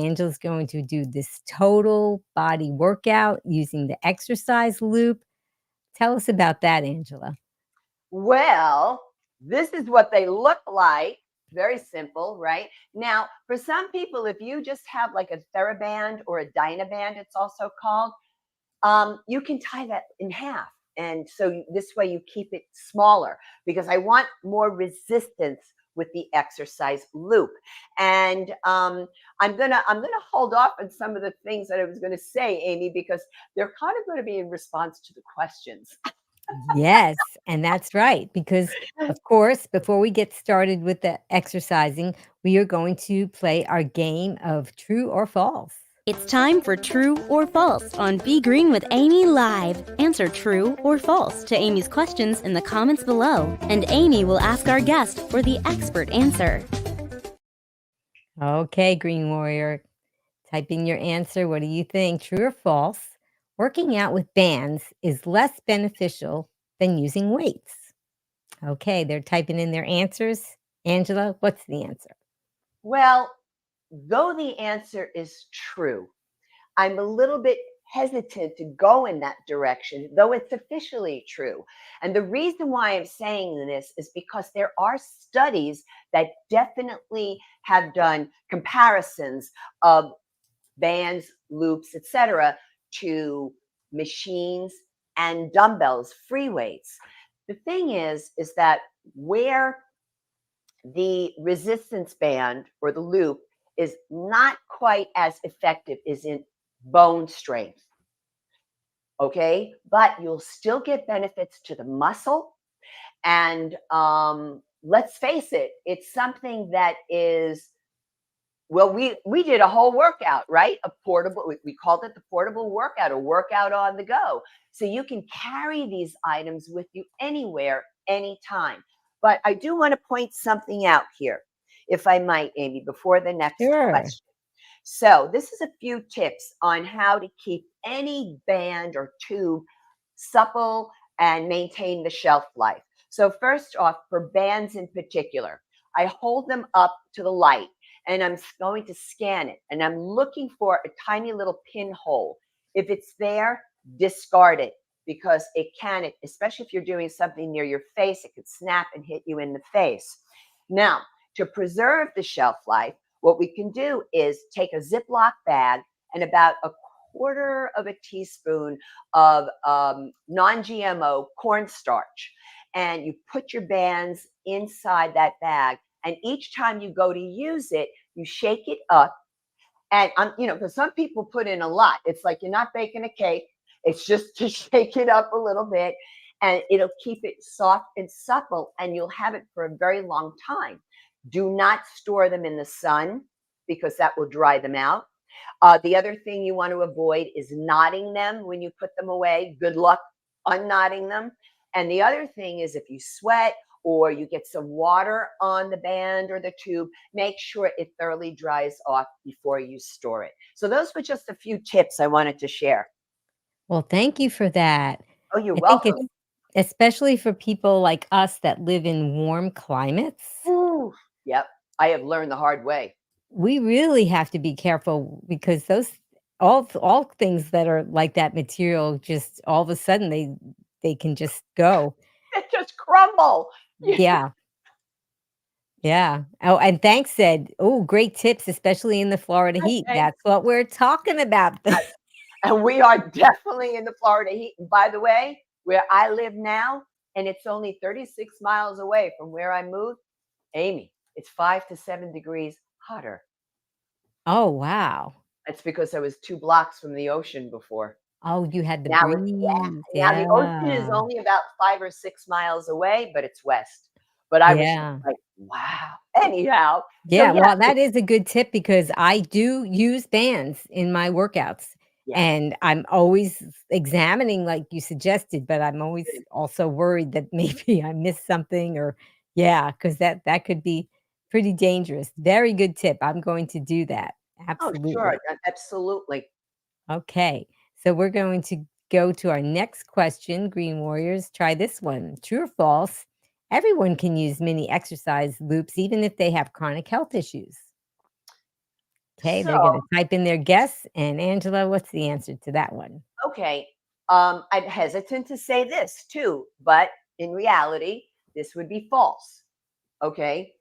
Angela's going to do this total body workout using the exercise loop. Tell us about that, Angela. Well, this is what they look like. Very simple, right? Now, for some people, if you just have like a TheraBand or a Dynaband, it's also called, you can tie that in half. And so this way you keep it smaller because I want more resistance with the exercise loop. And I'm gonna hold off on some of the things that I was gonna say, Amy, because they're kind of going to be in response to the questions. Yes, and that's right. Because, of course, before we get started with the exercising, we are going to play our game of true or false. It's time for True or False on Be Green with Amy Live. Answer true or false to Amy's questions in the comments below, and Amy will ask our guest for the expert answer. Okay, Green Warrior, type in your answer. What do you think? True or false? Working out with bands is less beneficial than using weights. Okay, they're typing in their answers. Angela, what's the answer? Well, though the answer is true, I'm a little bit hesitant to go in that direction, though it's officially true. And the reason why I'm saying this is because there are studies that definitely have done comparisons of bands, loops, etc., to machines and dumbbells, free weights. The thing is that where the resistance band or the loop is not quite as effective as in bone strength. Okay, but you'll still get benefits to the muscle. And let's face it, it's something that is, well, we did a whole workout, right? A portable, we called it the portable workout, a workout on the go. So you can carry these items with you anywhere, anytime. But I do want to point something out here, if I might, Amy, before the next Sure. question. So this is a few tips on how to keep any band or tube supple and maintain the shelf life. So first off, for bands in particular, I hold them up to the light and I'm going to scan it and I'm looking for a tiny little pinhole. If it's there, discard it because it can, especially if you're doing something near your face, it could snap and hit you in the face. Now, to preserve the shelf life, what we can do is take a Ziploc bag and about a quarter of a teaspoon of non-GMO cornstarch, and you put your bands inside that bag. And each time you go to use it, you shake it up. And because some people put in a lot. It's like you're not baking a cake. It's just to shake it up a little bit, and it'll keep it soft and supple, and you'll have it for a very long time. Do not store them in the sun because that will dry them out. The other thing you want to avoid is knotting them when you put them away. Good luck unknotting them. And the other thing is if you sweat or you get some water on the band or the tube, make sure it thoroughly dries off before you store it. So those were just a few tips I wanted to share. Well, thank you for that. Oh, you're I think it's welcome. especially for people like us that live in warm climates. Ooh, yep. I have learned the hard way. We really have to be careful because those all things that are like that material just all of a sudden they can just go. It just crumble. Yeah. Yeah. Oh, and thanks said, "Oh, great tips, especially in the Florida heat." Thanks. That's what we're talking about. And we are definitely in the Florida heat. And by the way, where I live now, and it's only 36 miles away from where I moved, Amy, it's 5 to 7 degrees hotter. Oh, wow. That's because I was 2 blocks from the ocean before. Oh, you had the Now it's, yeah. breeze. Now the ocean is Yeah. only about 5 or 6 miles away, but it's west. But I was just Yeah. like, wow. Anyhow, so Yeah, yeah, well, that is a good tip because I do use bands in my workouts, yes. and I'm always examining like you suggested, but I'm always also worried that maybe I missed something or yeah, because that could be pretty dangerous. Very good tip. I'm going to do that. Oh, sure, Absolutely. absolutely. Okay. So we're going to go to our next question. Green Warriors, try this one. True or false? Everyone can use mini exercise loops even if they have chronic health issues. Okay, So, they're gonna type in their guess, and Angela, what's the answer to that one? okay, I'm hesitant to say this too, but in reality, this would be false. Okay.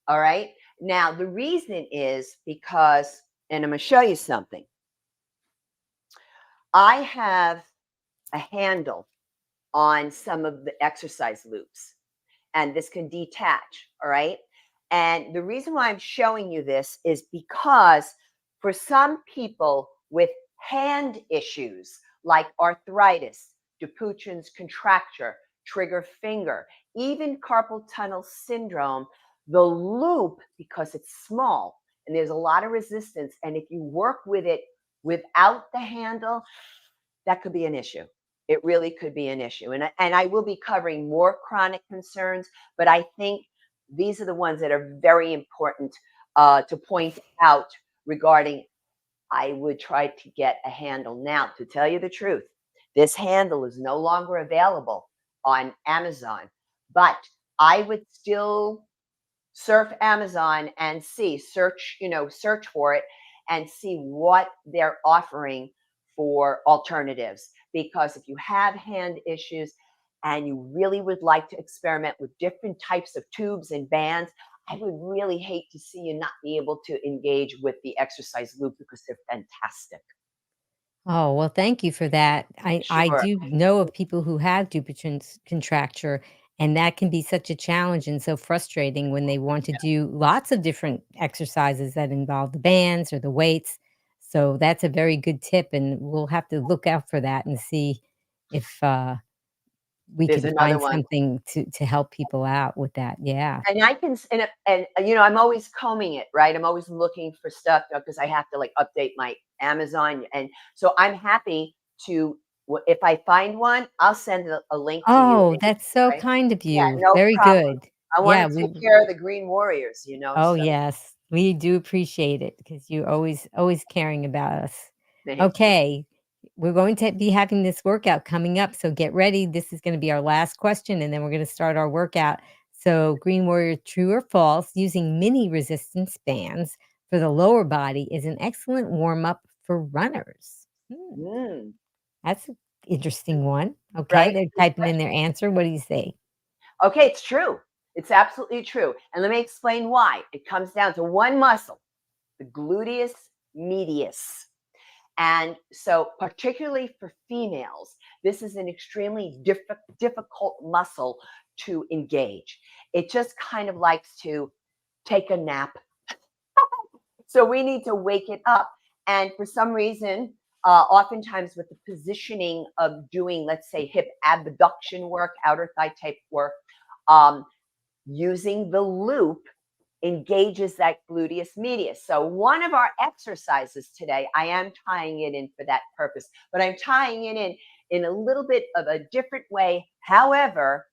All right. Now, the reason is because, and I'm going to show you something. I have a handle on some of the exercise loops, and this can detach. All right. And the reason why I'm showing you this is because for some people with hand issues like arthritis, Dupuytren's contracture, trigger finger, even carpal tunnel syndrome, the loop, because it's small and there's a lot of resistance, and if you work with it without the handle, that could be an issue. It really could be an issue. And I will be covering more chronic concerns, but I think these are the ones that are very important to point out regarding. I would try to get a handle. Now, to tell you the truth, this handle is no longer available on Amazon, but I would still surf Amazon and see, search for it and see what they're offering for alternatives. Because if you have hand issues and you really would like to experiment with different types of tubes and bands, I would really hate to see you not be able to engage with the exercise loop because they're fantastic. Oh, well, thank you for that. I Sure. do know of people who have Dupuytren's contracture, and that can be such a challenge and so frustrating when they want to do lots of different exercises that involve the bands or the weights. So that's a very good tip, and we'll have to look out for that and see if we There's can another find one. something to help people out with that. Yeah. And I can, I'm always combing it, right? I'm always looking for stuff because I have to like update my Amazon, and so I'm happy to. If I find one, I'll send a link to you. Oh, that's so Right? kind of Yeah, you. no Very problem. good. I Yeah, want to we take care of the Green Warriors, Oh, So yes. We do appreciate it because you always caring about us. thank you. Okay. We're going to be having this workout coming up, so get ready. This is gonna be our last question, and then we're gonna start our workout. So, Green Warrior, true or false, using mini resistance bands for the lower body is an excellent warm-up for runners. Mm, That's an interesting one. Okay, right? they're Good typing in their question. answer. What do you say? Okay, it's true. It's absolutely true. And let me explain why. It comes down to one muscle, the gluteus medius. And so, particularly for females, this is an extremely difficult muscle to engage. It just kind of likes to take a nap. So, we need to wake it up. And for some reason, oftentimes with the positioning of doing, let's say, hip abduction work, outer thigh type work, um, using the loop engages that gluteus medius. So one of our exercises today, I am tying it in for that purpose, but I'm tying it in a little bit of a different way. However,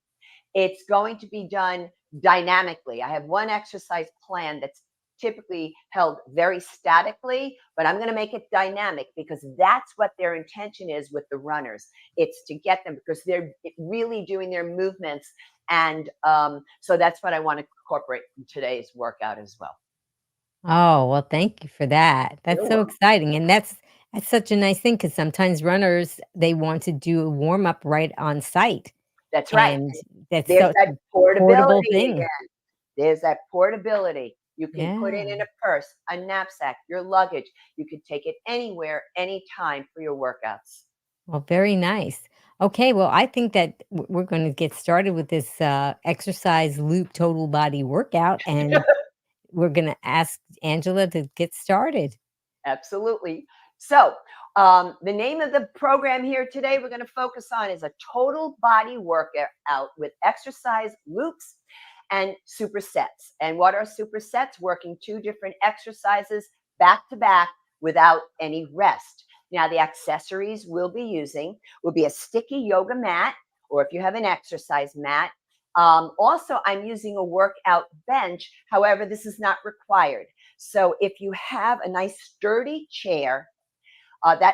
it's going to be done dynamically. I have one exercise plan that's typically held very statically, but I'm going to make it dynamic because that's what their intention is with the runners. It's to get them because they're really doing their movements. And so that's what I want to incorporate in today's workout as well. Oh, well, thank you for that. That's You're so welcome. exciting, and that's such a nice thing because sometimes runners, they want to do a warm up right on site, That's right. and that's There's such that a portable portability thing. again. There's that portability. You can put it Yeah. in a purse, a knapsack, your luggage. You can take it anywhere, anytime for your workouts. Well, very nice. Okay, well, I think that we're gonna get started with this, exercise loop total body workout, and we're gonna ask Angela to get started. Absolutely. So, the name of the program here today we're going to focus on is a total body workout with exercise loops and supersets. And what are supersets? Working two different exercises back to back without any rest. Now, the accessories we'll be using will be a sticky yoga mat, or if you have an exercise mat. Also, I'm using a workout bench. However, this is not required. So if you have a nice sturdy chair,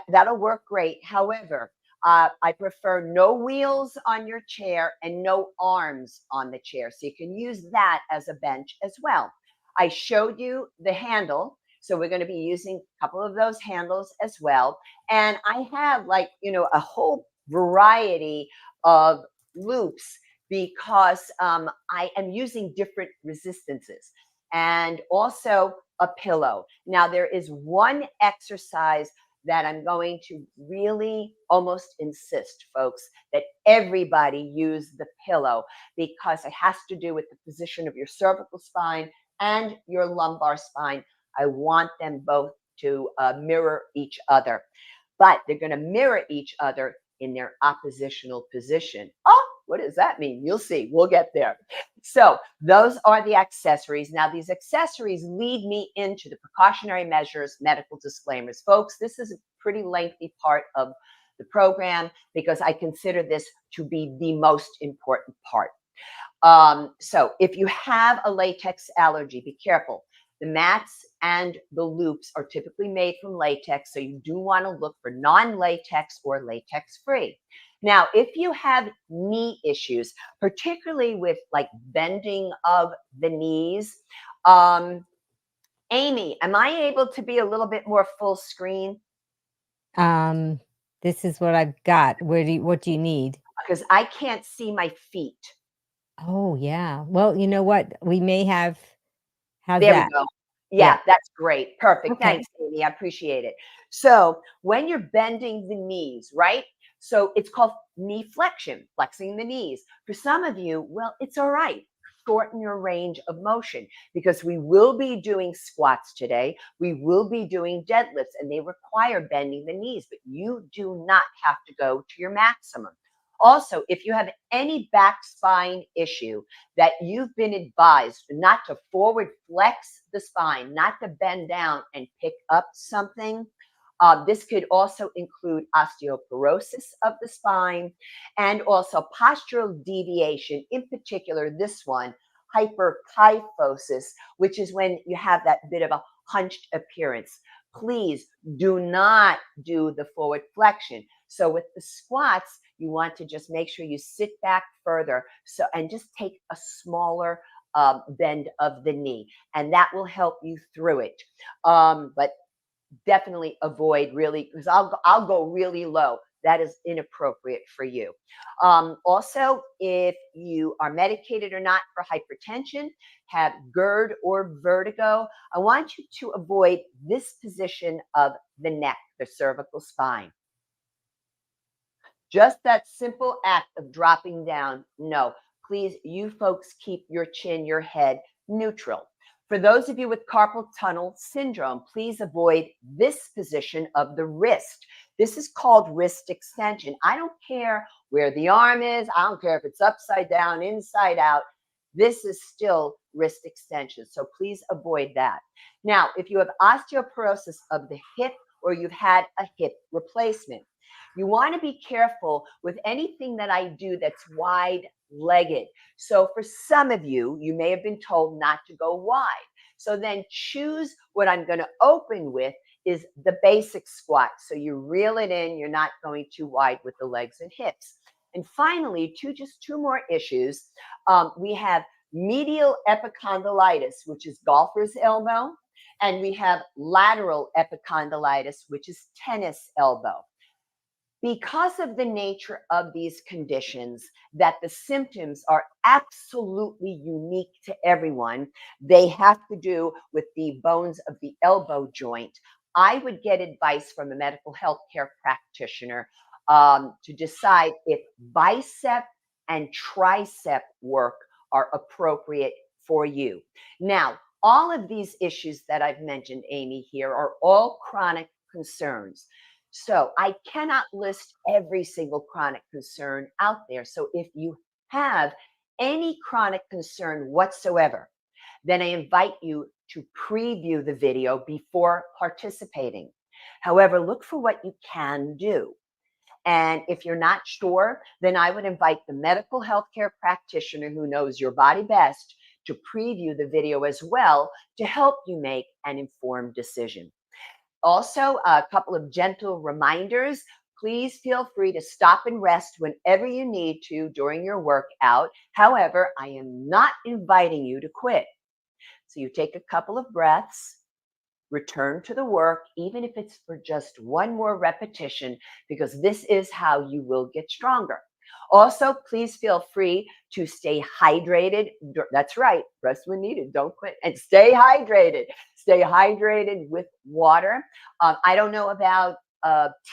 that'll work great. However, I prefer no wheels on your chair and no arms on the chair. So you can use that as a bench as well. I showed you the handle, So we're going to be using a couple of those handles as well. And I have like, a whole variety of loops because I am using different resistances and also a pillow. Now, there is one exercise that I'm going to really almost insist, folks, that everybody use the pillow because it has to do with the position of your cervical spine and your lumbar spine. I want them both to mirror each other, but they're going to mirror each other in their oppositional position. Oh, what does that mean? You'll see. We'll get there. So those are the accessories. Now, these accessories lead me into the precautionary measures, medical disclaimers. Folks, this is a pretty lengthy part of the program because I consider this to be the most important part. So if you have a latex allergy, be careful. The mats and the loops are typically made from latex, so you do want to look for non-latex or latex-free. Now, if you have knee issues, particularly with like bending of the knees, Amy, am I able to be a little bit more full screen? This is what I've got. What do you need? Because I can't see my feet. Oh, yeah. Well, you know what? We may have how's There we that? go. Yeah. Yeah, that's great. Perfect. Okay. Thanks, Amy. I appreciate it. So when you're bending the knees, right? So it's called knee flexion, flexing the knees. For some of you, well, it's all right. Shorten your range of motion because we will be doing squats today. We will be doing deadlifts and they require bending the knees, but you do not have to go to your maximum. Also, if you have any back spine issue that you've been advised not to forward flex the spine, not to bend down and pick up something, this could also include osteoporosis of the spine and also postural deviation, in particular, this one, hyperkyphosis, which is when you have that bit of a hunched appearance. Please do not do the forward flexion. So with the squats, you want to just make sure you sit back further and just take a smaller bend of the knee, and that will help you through it. But definitely avoid really, because I'll go really low. That is inappropriate for you. Also, if you are medicated or not for hypertension, have GERD or vertigo, I want you to avoid this position of the neck, the cervical spine. Just that simple act of dropping down. No, please, you folks keep your chin, your head neutral. For those of you with carpal tunnel syndrome, please avoid this position of the wrist. This is called wrist extension. I don't care where the arm is. I don't care if it's upside down, inside out. This is still wrist extension. So please avoid that. Now, if you have osteoporosis of the hip or you've had a hip replacement, you want to be careful with anything that I do that's wide-legged. So for some of you, you may have been told not to go wide. So then choose what I'm going to open with is the basic squat. So you reel it in, you're not going too wide with the legs and hips. And finally, just two more issues. We have medial epicondylitis, which is golfer's elbow, and we have lateral epicondylitis, which is tennis elbow. Because of the nature of these conditions, that the symptoms are absolutely unique to everyone, they have to do with the bones of the elbow joint. I would get advice from a medical health care practitioner to decide if bicep and tricep work are appropriate for you. Now, all of these issues that I've mentioned, Amy, here are all chronic concerns. So I cannot list every single chronic concern out there. So if you have any chronic concern whatsoever, then I invite you to preview the video before participating. However, look for what you can do. And if you're not sure, then I would invite the medical healthcare practitioner who knows your body best to preview the video as well to help you make an informed decision. Also, a couple of gentle reminders. Please feel free to stop and rest whenever you need to during your workout. However, I am not inviting you to quit. So you take a couple of breaths return to the work, even if it's for just one more repetition, because this is how you will get stronger. Also, please feel free to stay hydrated. That's right, rest when needed, don't quit, and stay hydrated. Stay hydrated with water. I don't know about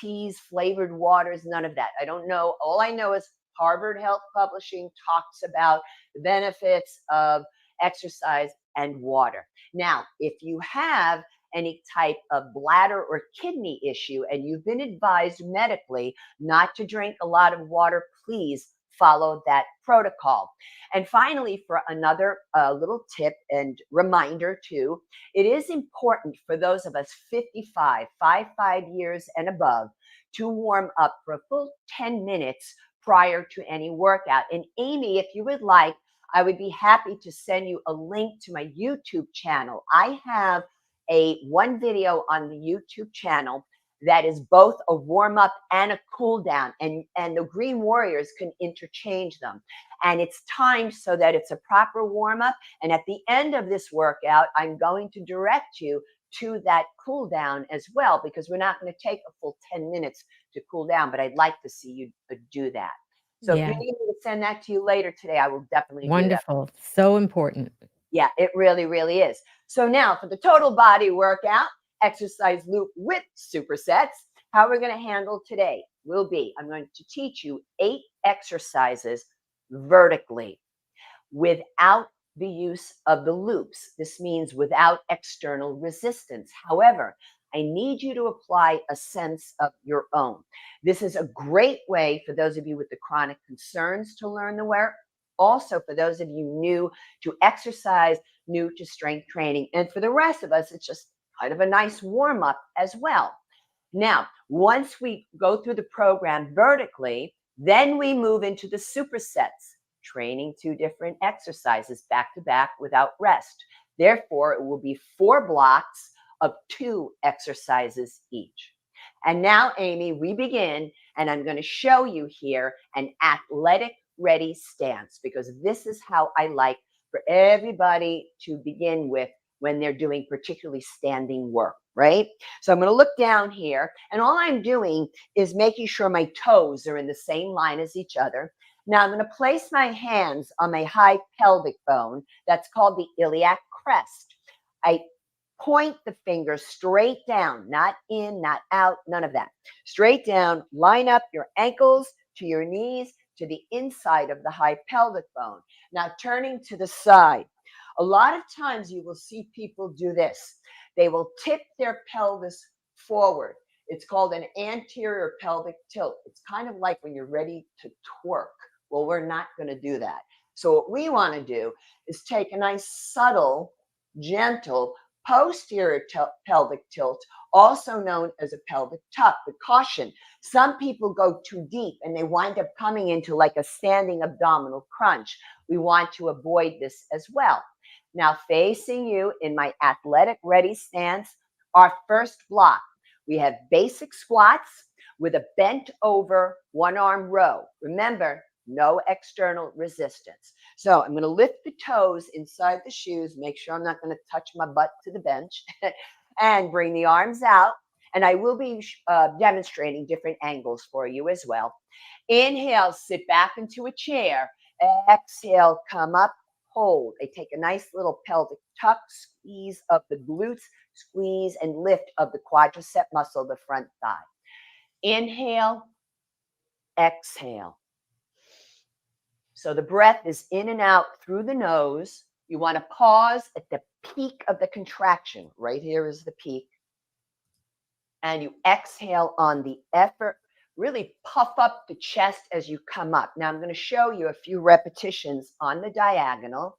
teas, flavored waters, none of that. I don't know. All I know is Harvard Health Publishing talks about the benefits of exercise and water. Now, if you have any type of bladder or kidney issue and you've been advised medically not to drink a lot of water, please follow that protocol. And finally, for another little tip and reminder too, it is important for those of us 55 years and above to warm up for a full 10 minutes prior to any workout. And Amy, if you would like, I would be happy to send you a link to my YouTube channel. I have one video on the YouTube channel that is both a warm up and a cool down, and the Green Warriors can interchange them. And it's timed so that it's a proper warm up. And at the end of this workout, I'm going to direct you to that cool down as well, because we're not going to take a full 10 minutes to cool down, but I'd like to see you do that. So if you Yeah. need me to send that to you later today, I will definitely do that. Wonderful. So important. Yeah, it really, really is. So now for the total body workout, exercise loop with supersets, how we're going to handle today will be, I'm going to teach you 8 exercises vertically without the use of the loops. This means without external resistance. However, I need you to apply a sense of your own. This is a great way for those of you with the chronic concerns to learn the work. Also, for those of you new to exercise, new to strength training. And for the rest of us, it's just kind of a nice warm up as well. Now, once we go through the program vertically, then we move into the supersets, training 2 different exercises back to back without rest. Therefore, it will be 4 blocks of 2 exercises each. And now, Amy, we begin, and I'm going to show you here an athletic ready stance, because this is how I like for everybody to begin with when they're doing particularly standing work, right? So I'm going to look down here, and all I'm doing is making sure my toes are in the same line as each other. Now I'm going to place my hands on my high pelvic bone. That's called the iliac crest. I point the finger straight down, not in, not out, none of that. Straight down, line up your ankles to your knees, to the inside of the high pelvic bone. Now turning to the side. A lot of times you will see people do this. They will tip their pelvis forward. It's called an anterior pelvic tilt. It's kind of like when you're ready to twerk. Well, we're not going to do that. So what we want to do is take a nice subtle, gentle, posterior pelvic tilt, also known as a pelvic tuck. But caution, some people go too deep and they wind up coming into like a standing abdominal crunch. We want to avoid this as well. Now, facing you in my athletic ready stance, our first block, we have basic squats with a bent over 1-arm row. Remember, no external resistance. So I'm going to lift the toes inside the shoes, make sure I'm not going to touch my butt to the bench, and bring the arms out. And I will be demonstrating different angles for you as well. Inhale, sit back into a chair. Exhale, come up, hold. I take a nice little pelvic tuck, squeeze of the glutes, squeeze and lift of the quadricep muscle, the front thigh. Inhale, exhale. So the breath is in and out through the nose. You want to pause at the peak of the contraction. Right here is the peak. And you exhale on the effort. Really puff up the chest as you come up. Now I'm going to show you a few repetitions on the diagonal.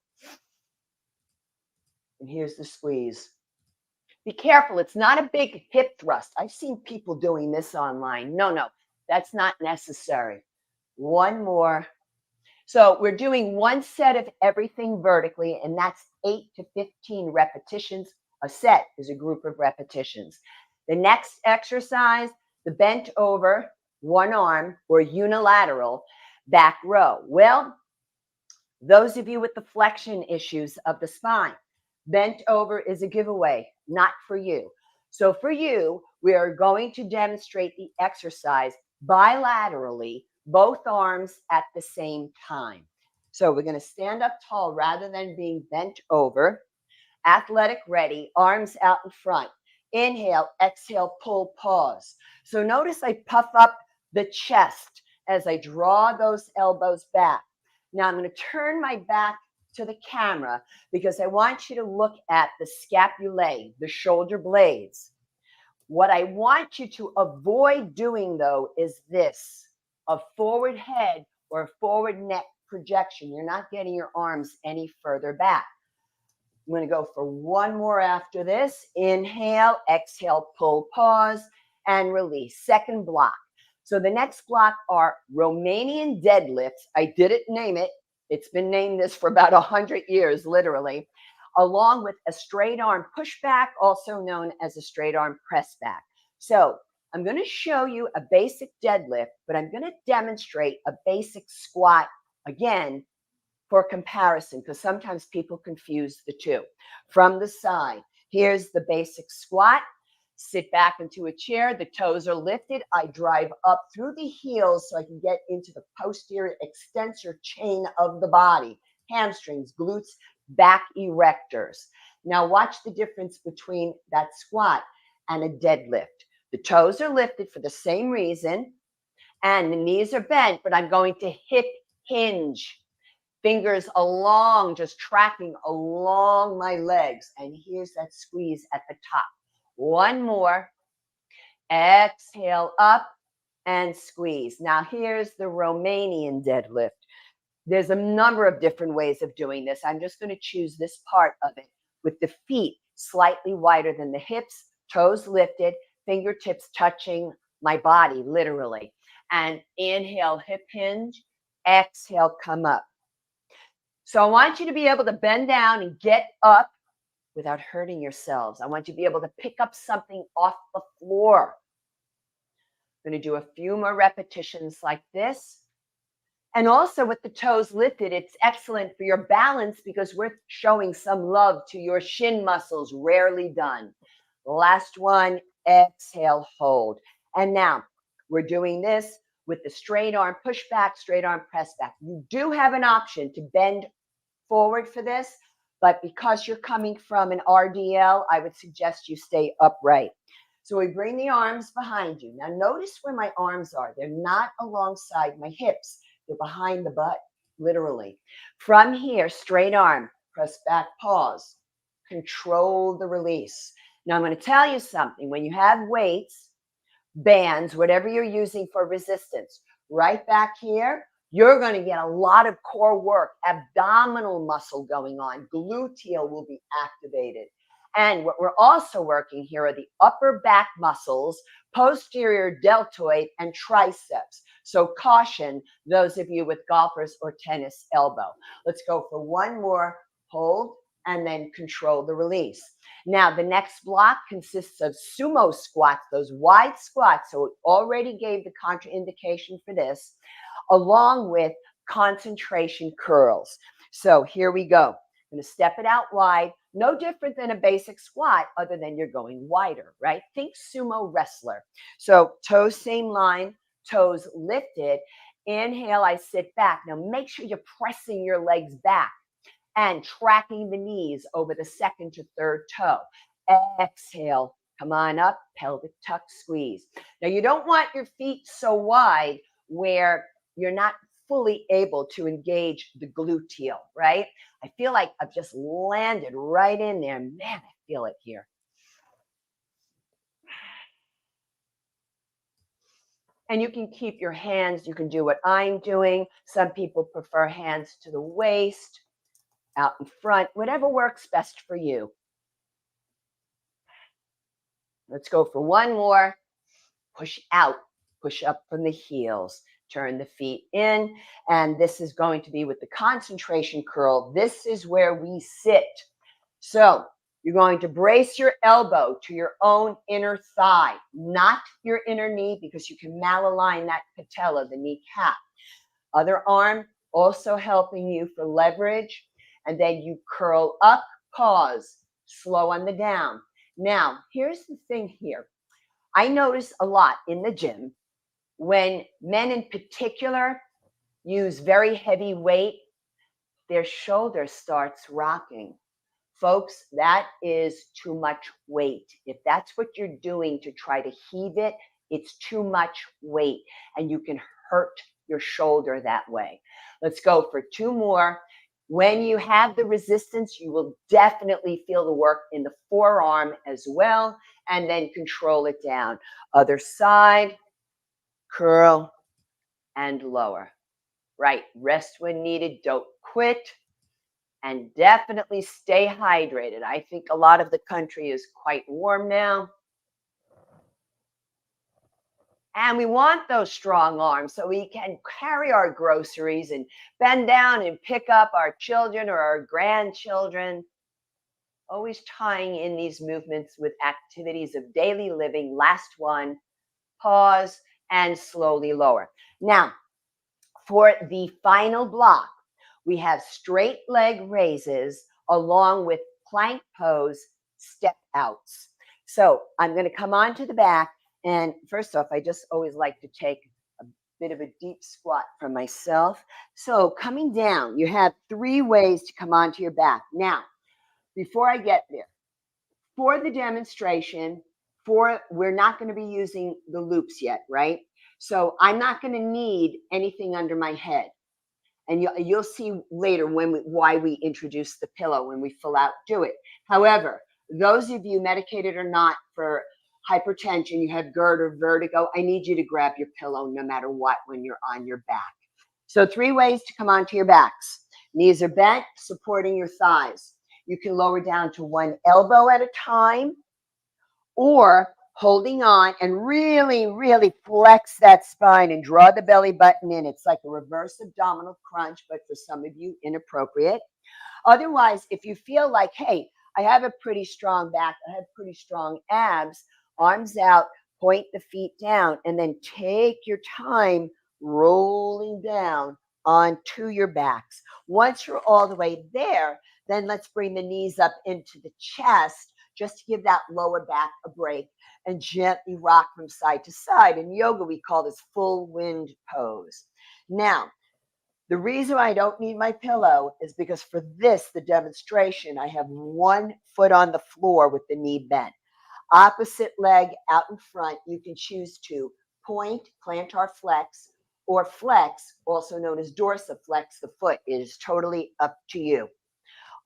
And here's the squeeze. Be careful. It's not a big hip thrust. I've seen people doing this online. No, that's not necessary. One more. So we're doing 1 set of everything vertically, and that's 8 to 15 repetitions. A set is a group of repetitions. The next exercise, the bent over 1 arm or unilateral back row. Well, those of you with the flexion issues of the spine, Bent over is a giveaway, not for you. So for you, we are going to demonstrate the exercise bilaterally, both arms at the same time. So we're going to stand up tall rather than being bent over. Athletic ready, arms out in front. Inhale, exhale, pull, pause. So notice I puff up the chest as I draw those elbows back. Now I'm going to turn my back to the camera because I want you to look at the scapulae, the shoulder blades. What I want you to avoid doing, though, is this, a forward head or a forward neck projection. You're not getting your arms any further back. I'm going to go for one more after this. Inhale, exhale, pull, pause, and release. Second block. So the next block are Romanian deadlifts. I didn't name it. It's been named this for about 100 years, literally, along with a straight arm pushback, also known as a straight arm press back. So I'm going to show you a basic deadlift, but I'm going to demonstrate a basic squat again for comparison, because sometimes people confuse the two. From the side, here's the basic squat. Sit back into a chair. The toes are lifted. I drive up through the heels so I can get into the posterior extensor chain of the body. Hamstrings, glutes, back erectors. Now watch the difference between that squat and a deadlift. The toes are lifted for the same reason, and the knees are bent, but I'm going to hip hinge. Fingers along, just tracking along my legs. And here's that squeeze at the top. One more. Exhale up and squeeze. Now here's the Romanian deadlift. There's a number of different ways of doing this. I'm just going to choose this part of it with the feet slightly wider than the hips, toes lifted, fingertips touching my body, literally. And inhale, hip hinge. Exhale, come up. So I want you to be able to bend down and get up without hurting yourselves. I want you to be able to pick up something off the floor. I'm going to do a few more repetitions like this. And also with the toes lifted, it's excellent for your balance because we're showing some love to your shin muscles, rarely done. Last one, exhale, hold. And now we're doing this with the straight arm push back, straight arm press back. You do have an option to bend forward for this, but because you're coming from an RDL, I would suggest you stay upright. So we bring the arms behind you. Now notice where my arms are. They're not alongside my hips. They're behind the butt, literally. From here, straight arm, press back, pause. Control the release. Now I'm going to tell you something. When you have weights, bands, whatever you're using for resistance, right back here, you're going to get a lot of core work, abdominal muscle going on. Gluteal will be activated. And what we're also working here are the upper back muscles, posterior deltoid, and triceps. So caution, those of you with golfers or tennis elbow. Let's go for one more. Hold, and then control the release. Now, the next block consists of sumo squats, those wide squats. So it already gave the contraindication for this, along with concentration curls. So here we go. I'm going to step it out wide. No different than a basic squat other than you're going wider, right? Think sumo wrestler. So toes same line, toes lifted. Inhale, I sit back. Now make sure you're pressing your legs back and tracking the knees over the second to third toe. Exhale, come on up, pelvic tuck squeeze. Now you don't want your feet so wide where you're not fully able to engage the gluteal, right? I feel like I've just landed right in there. Man, I feel it here. And you can keep your hands, you can do what I'm doing. Some people prefer hands to the waist, out in front, whatever works best for you. Let's go for one more. Push out, push up from the heels. Turn the feet in, and this is going to be with the concentration curl. This is where we sit. So you're going to brace your elbow to your own inner thigh, not your inner knee, because you can malalign that patella, the kneecap. Other arm also helping you for leverage, and then you curl up, pause, slow on the down. Now, here's the thing here. I notice a lot in the gym when men in particular use very heavy weight, their shoulder starts rocking. Folks, that is too much weight. If that's what you're doing to try to heave it, it's too much weight and you can hurt your shoulder that way. Let's go for two more. When you have the resistance, you will definitely feel the work in the forearm as well, and then control it down. Other side, curl, and lower. Right, rest when needed, don't quit, and definitely stay hydrated. I think a lot of the country is quite warm now. And we want those strong arms so we can carry our groceries and bend down and pick up our children or our grandchildren. Always tying in these movements with activities of daily living. Last one, pause and slowly lower. Now, for the final block, we have straight leg raises along with plank pose step outs. So I'm going to come onto the back. And first off, I just always like to take a bit of a deep squat for myself. So coming down, you have 3 ways to come onto your back. Now, before I get there, for the demonstration, we're not going to be using the loops yet, right? So I'm not going to need anything under my head. And you'll see later why we introduce the pillow when we full out do it. However, those of you medicated or not for hypertension, you have GERD or vertigo, I need you to grab your pillow no matter what when you're on your back. So 3 ways to come onto your backs. Knees are bent, supporting your thighs. You can lower down to 1 elbow at a time, or holding on and really, really flex that spine and draw the belly button in. It's like a reverse abdominal crunch, but for some of you, inappropriate. Otherwise, if you feel like, hey, I have a pretty strong back, I have pretty strong abs, arms out, point the feet down, and then take your time rolling down onto your backs. Once you're all the way there, then let's bring the knees up into the chest just to give that lower back a break and gently rock from side to side. In yoga, we call this full wind pose. Now, the reason I don't need my pillow is because for this, the demonstration, I have 1 foot on the floor with the knee bent. Opposite leg out in front, you can choose to point, plantar flex, or flex, also known as dorsiflex the foot. It is totally up to you.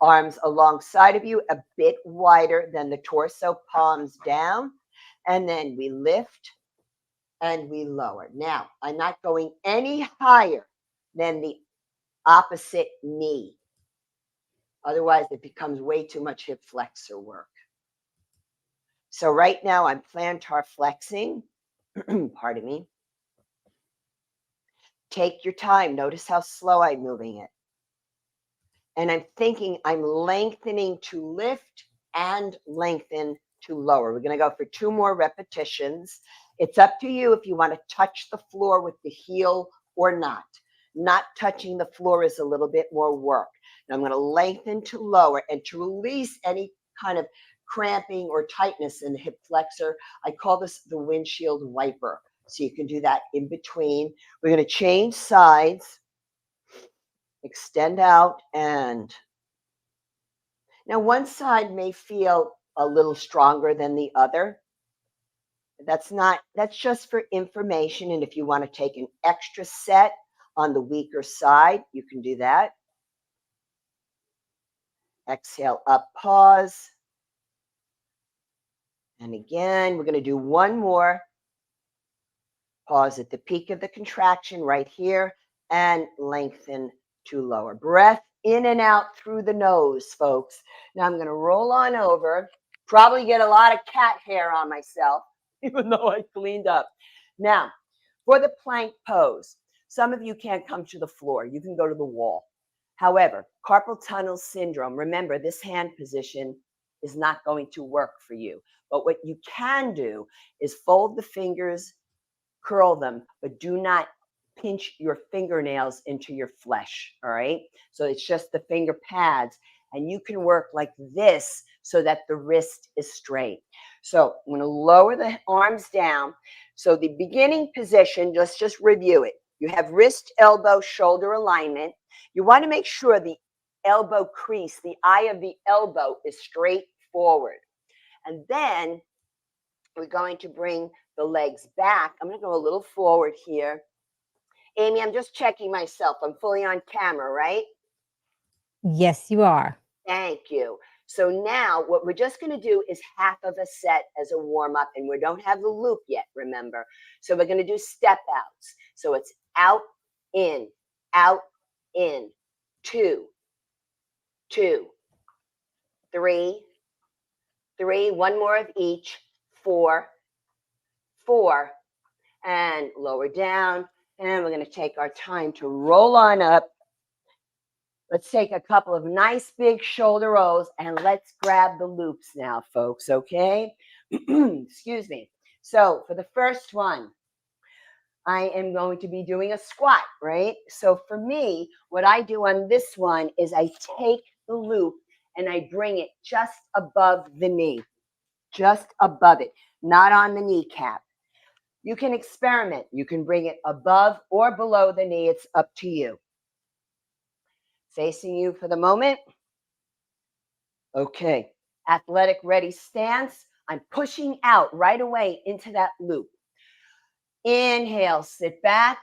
Arms alongside of you, a bit wider than the torso, palms down, and then we lift and we lower. Now, I'm not going any higher than the opposite knee. Otherwise, it becomes way too much hip flexor work. So right now, I'm plantar flexing. Pardon me. Take your time. Notice how slow I'm moving it. And I'm thinking I'm lengthening to lift and lengthen to lower. We're going to go for 2 more repetitions. It's up to you if you want to touch the floor with the heel or not. Not touching the floor is a little bit more work. Now I'm going to lengthen to lower, and to release any kind of cramping or tightness in the hip flexor, I call this the windshield wiper. So you can do that in between. We're going to change sides. Extend out, and now one side may feel a little stronger than the other. That's just for information. And if you want to take an extra set on the weaker side, you can do that. Exhale up, pause. And again, we're going to do 1 more. Pause at the peak of the contraction right here and lengthen to lower. Breath in and out through the nose, folks. Now I'm going to roll on over. Probably get a lot of cat hair on myself, even though I cleaned up. Now, for the plank pose, some of you can't come to the floor. You can go to the wall. However, carpal tunnel syndrome, remember this hand position is not going to work for you. But what you can do is fold the fingers, curl them, but do not pinch your fingernails into your flesh, all right? So it's just the finger pads. And you can work like this so that the wrist is straight. So I'm going to lower the arms down. So the beginning position, let's just review it. You have wrist, elbow, shoulder alignment. You want to make sure the elbow crease, the eye of the elbow is straight forward. And then we're going to bring the legs back. I'm going to go a little forward here. Amy, I'm just checking myself. I'm fully on camera, right? Yes, you are. Thank you. So now what we're just going to do is half of a set as a warm up, and we don't have the loop yet, remember. So we're going to do step outs. So it's out, in, 2, 2, 3, 3, one more of each, 4, 4, and lower down. And we're going to take our time to roll on up. Let's take a couple of nice big shoulder rolls and let's grab the loops now, folks, okay? Excuse me. So for the first one, I am going to be doing a squat, right? So for me, what I do on this one is I take the loop and I bring it just above the knee, just above it, not on the kneecap. You can experiment. You can bring it above or below the knee. It's up to you. Facing you for the moment. Okay. Athletic ready stance. I'm pushing out right away into that loop. Inhale, sit back.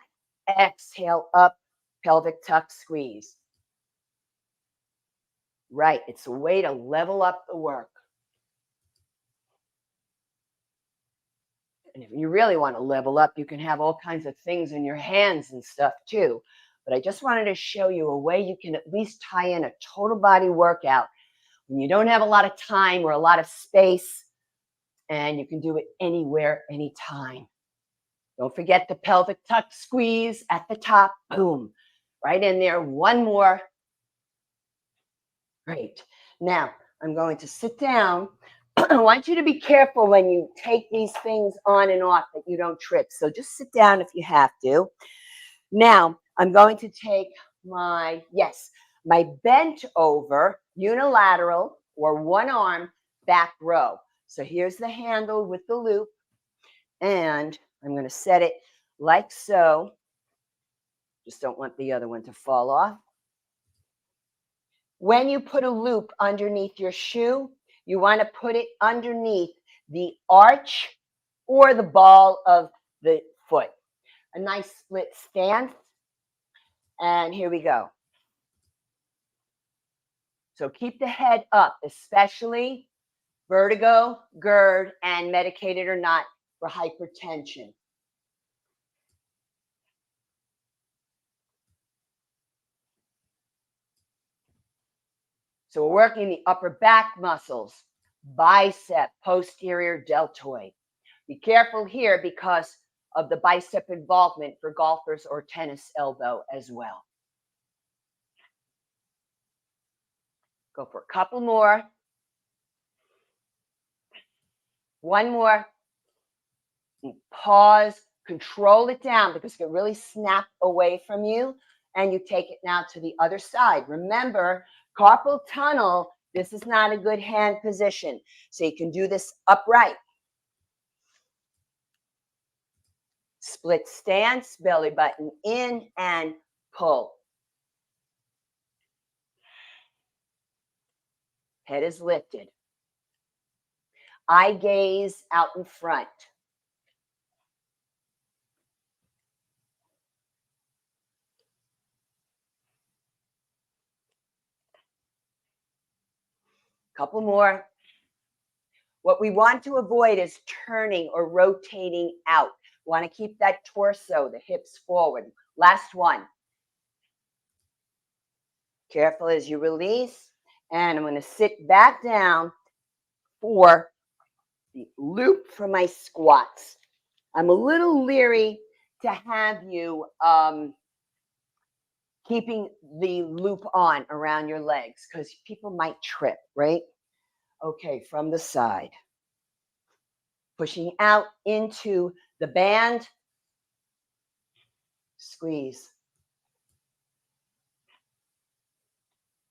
Exhale, up, pelvic tuck, squeeze. Right. It's a way to level up the work. And if you really want to level up, you can have all kinds of things in your hands and stuff too. But I just wanted to show you a way you can at least tie in a total body workout when you don't have a lot of time or a lot of space, and you can do it anywhere, anytime. Don't forget the pelvic tuck squeeze at the top. Boom. Right in there. One more. Great. Now, I'm going to sit down. I want you to be careful when you take these things on and off that you don't trip. So just sit down if you have to. Now, I'm going to take my bent over unilateral or one arm back row. So here's the handle with the loop, and I'm going to set it like so. Just don't want the other one to fall off. When you put a loop underneath your shoe, you want to put it underneath the arch or the ball of the foot. A nice split stance. And here we go. So keep the head up, especially vertigo, GERD, and medicated or not for hypertension. So we're working the upper back muscles, bicep, posterior deltoid. Be careful here because of the bicep involvement for golfers or tennis elbow as well. Go for a couple more. One more. Pause, control it down because it can really snap away from you. And you take it now to the other side. Remember, carpal tunnel, this is not a good hand position. So you can do this upright. Split stance, belly button in and pull. Head is lifted. Eye gaze out in front. Couple more. What we want to avoid is turning or rotating out. We want to keep that torso, the hips forward. Last one. Careful as you release. And I'm going to sit back down for the loop for my squats. I'm a little leery to have you keeping the loop on around your legs because people might trip, right? Okay, from the side. Pushing out into the band. Squeeze.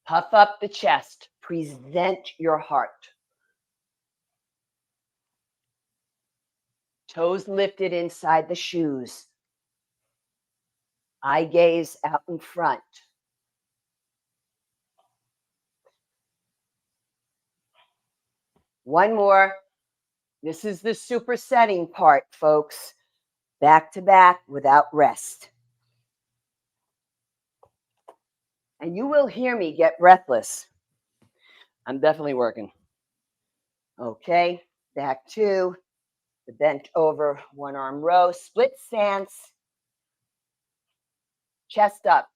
Puff up the chest. Present your heart. Toes lifted inside the shoes. Eye gaze out in front. One more. This is the supersetting part, folks. Back to back without rest. And you will hear me get breathless. I'm definitely working. Okay, back to the bent over one arm row, split stance, chest up.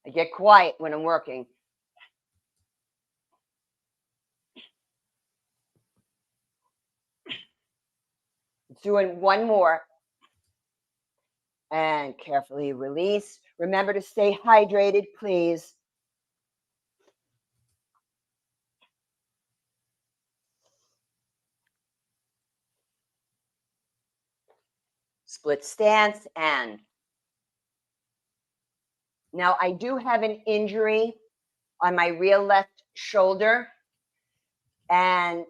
I get quiet when I'm working. Doing one more. And carefully release. Remember to stay hydrated, please. Split stance. And now I do have an injury on my real left shoulder. And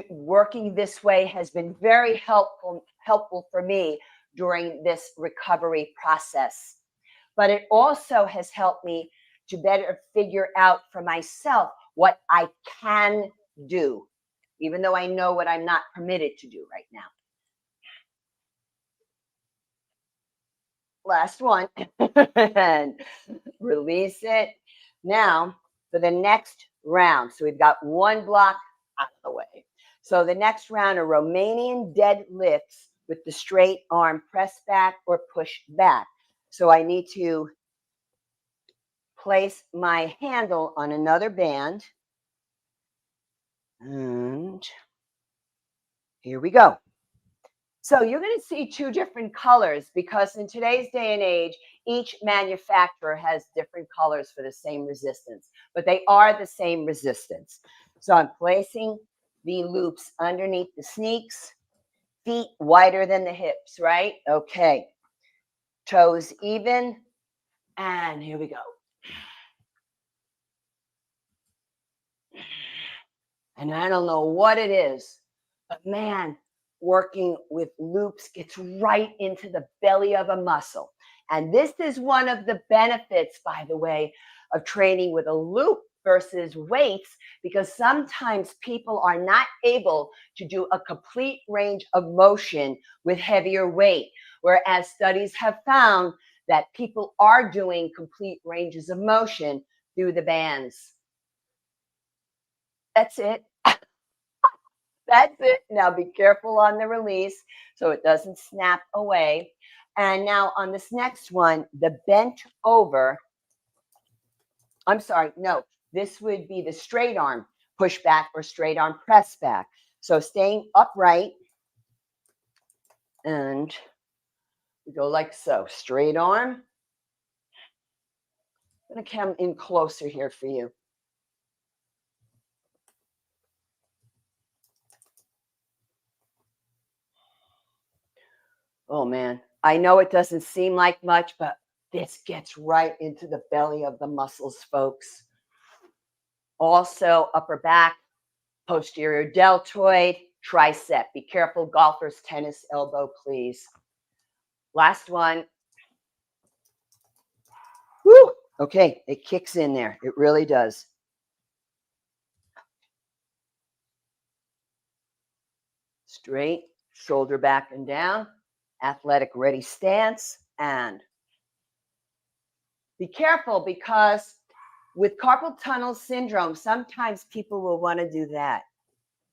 working this way has been very helpful for me during this recovery process. But it also has helped me to better figure out for myself what I can do, even though I know what I'm not permitted to do right now. Last one. And release it. Now for the next round. So we've got one block out of the way. So the next round are Romanian deadlifts with the straight arm press back or push back. So I need to place my handle on another band. And here we go. So you're going to see two different colors because in today's day and age, each manufacturer has different colors for the same resistance, but they are the same resistance. So I'm placing the loops underneath the sneaks, feet wider than the hips, right? Okay. Toes even. And here we go. And I don't know what it is, but man, working with loops gets right into the belly of a muscle. And this is one of the benefits, by the way, of training with a loop versus weights, because sometimes people are not able to do a complete range of motion with heavier weight, whereas studies have found that people are doing complete ranges of motion through the bands. That's it. That's it. Now be careful on the release so it doesn't snap away. And now on this next one, the bent over, I'm sorry, no, this would be the straight arm push back or straight arm press back. So staying upright and we go like so. Straight arm. I'm going to come in closer here for you. Oh man, I know it doesn't seem like much, but this gets right into the belly of the muscles, folks. Also, upper back, posterior deltoid, tricep. Be careful, golfer's tennis elbow, please. Last one. Woo! Okay, it kicks in there. It really does. Straight, shoulder back and down, athletic ready stance, and be careful because with carpal tunnel syndrome, sometimes people will want to do that.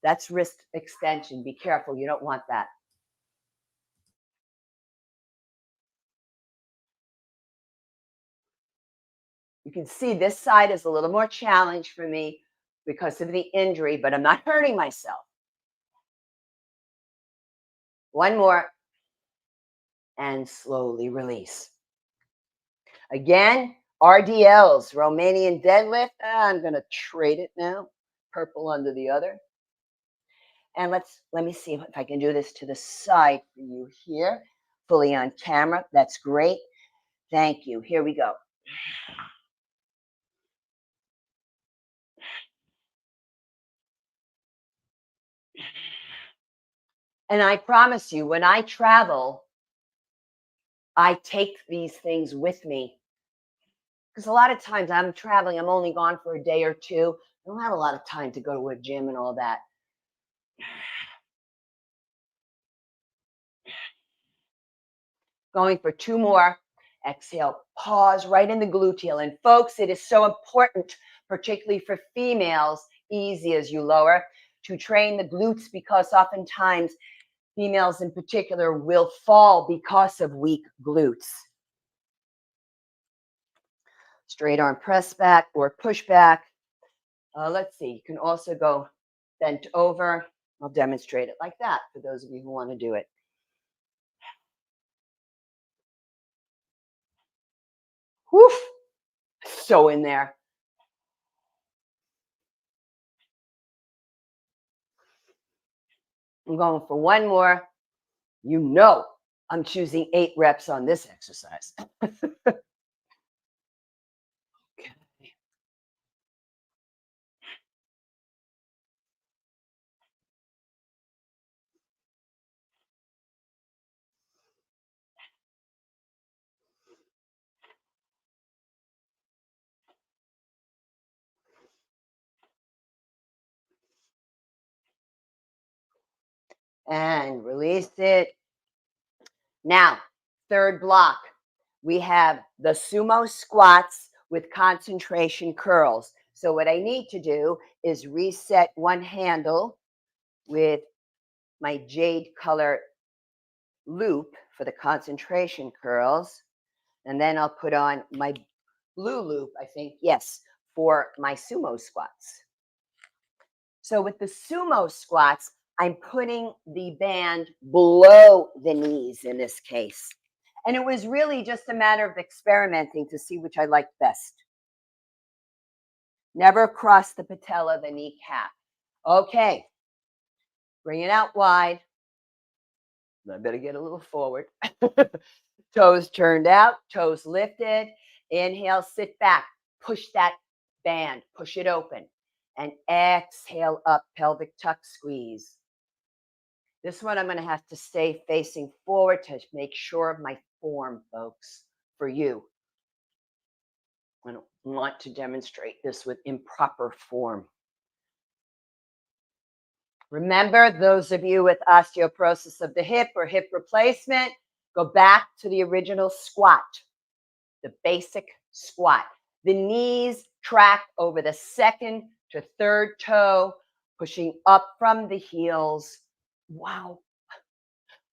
That's wrist extension. Be careful. You don't want that. You can see this side is a little more challenge for me because of the injury, but I'm not hurting myself. One more. And slowly release. Again, RDLs, Romanian deadlift. I'm going to trade it now. Purple under the other. And let me see if I can do this to the side for you here. Fully on camera. That's great. Thank you. Here we go. And I promise you, when I travel, I take these things with me. Because a lot of times I'm traveling, I'm only gone for a day or two. I don't have a lot of time to go to a gym and all that. Going for 2 more. Exhale, pause right in the gluteal. And folks, it is so important, particularly for females, easy as you lower, to train the glutes, because oftentimes females in particular will fall because of weak glutes. Straight arm press back or push back. Let's see, you can also go bent over. I'll demonstrate it like that for those of you who want to do it. Woof, so in there. I'm going for 1 more. You know I'm choosing 8 reps on this exercise. Okay. And release it. Now, third block, we have the sumo squats with concentration curls. So what I need to do is reset one handle with my jade color loop for the concentration curls. And then I'll put on my blue loop, I think, yes, for my sumo squats. So with the sumo squats, I'm putting the band below the knees in this case. And it was really just a matter of experimenting to see which I liked best. Never cross the patella, the kneecap. Okay. Bring it out wide. I better get a little forward. Toes turned out, toes lifted. Inhale, sit back. Push that band, push it open. And exhale up, pelvic tuck squeeze. This one I'm going to have to stay facing forward to make sure of my form, folks, for you. I don't want to demonstrate this with improper form. Remember, those of you with osteoporosis of the hip or hip replacement, go back to the original squat, the basic squat. The knees track over the second to third toe, pushing up from the heels. Wow.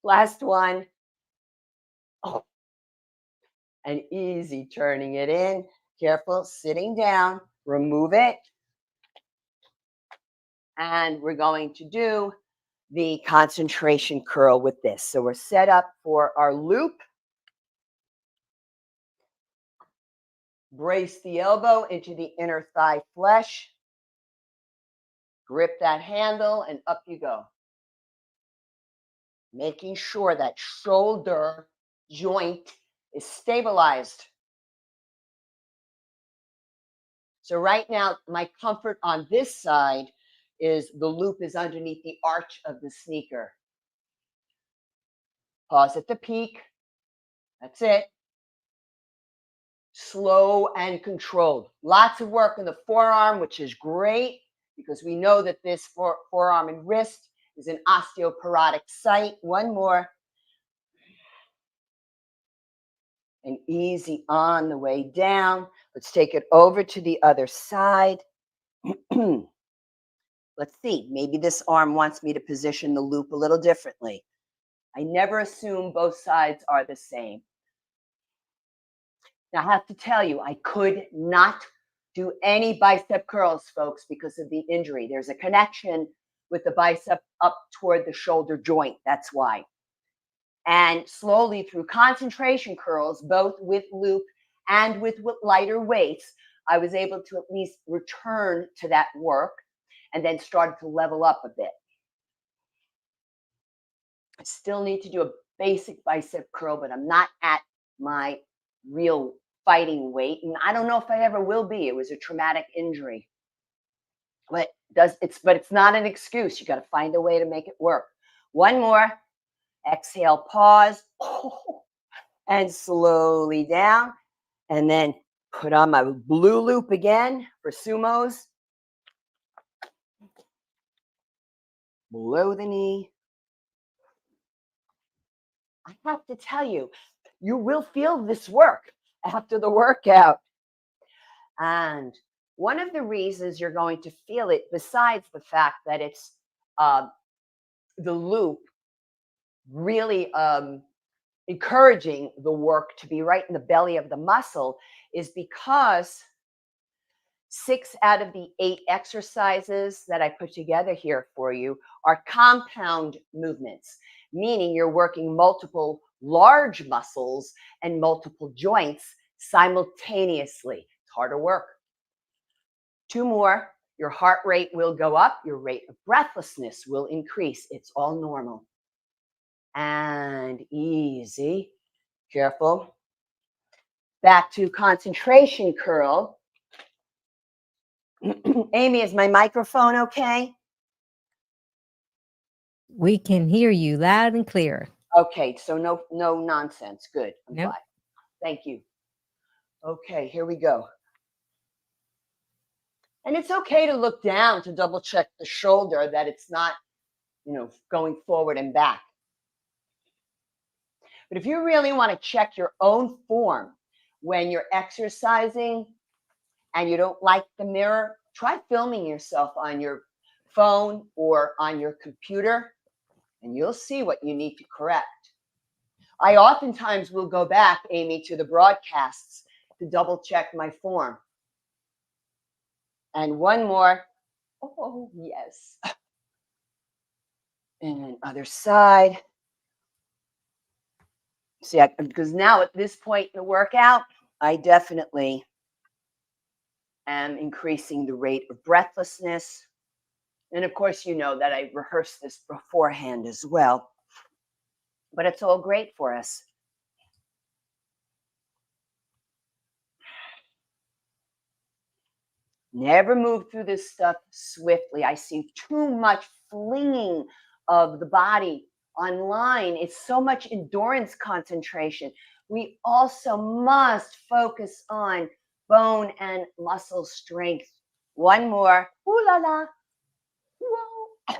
Last one. Oh. And easy turning it in. Careful, sitting down. Remove it. And we're going to do the concentration curl with this. So we're set up for our loop. Brace the elbow into the inner thigh flesh. Grip that handle and up you go. Making sure that shoulder joint is stabilized. So right now, my comfort on this side is the loop is underneath the arch of the sneaker. Pause at the peak. That's it. Slow and controlled. Lots of work in the forearm, which is great because we know that this forearm and wrist is an osteoporotic site. One more. And easy on the way down. Let's take it over to the other side. Let's see. Maybe this arm wants me to position the loop a little differently. I never assume both sides are the same. Now, I have to tell you, I could not do any bicep curls, folks, because of the injury. There's a connection with the bicep up toward the shoulder joint. That's why. And slowly through concentration curls, both with loop And with lighter weights, I was able to at least return to that work and then started to level up a bit. I still need to do a basic bicep curl, but I'm not at my real fighting weight. And I don't know if I ever will be. It was a traumatic injury. But it's not an excuse. You got to find a way to make it work. One more. Exhale, pause, and slowly down. And then put on my blue loop again for sumos. Below the knee. I have to tell you, you will feel this work after the workout. And one of the reasons you're going to feel it, besides the fact that it's the loop really encouraging the work to be right in the belly of the muscle, is because 6 out of the 8 exercises that I put together here for you are compound movements, meaning you're working multiple large muscles and multiple joints simultaneously. It's harder work. 2 more, your heart rate will go up, your rate of breathlessness will increase. It's all normal. And easy, careful. Back to concentration curl. Amy, is my microphone okay? We can hear you loud and clear. Okay, so no nonsense. Good. I'm Nope. glad. Thank you. Okay, here we go. And it's okay to look down to double check the shoulder that it's not, going forward and back. But if you really want to check your own form when you're exercising and you don't like the mirror, try filming yourself on your phone or on your computer, and you'll see what you need to correct. I oftentimes will go back, Amy, to the broadcasts to double check my form. And one more. Oh, yes. And other side. See, because now at this point in the workout, I definitely am increasing the rate of breathlessness. And of course, you know that I rehearsed this beforehand as well. But it's all great for us. Never move through this stuff swiftly. I see too much flinging of the body online. It's so much endurance concentration. We also must focus on bone and muscle strength. One more. Ooh la la. Whoa.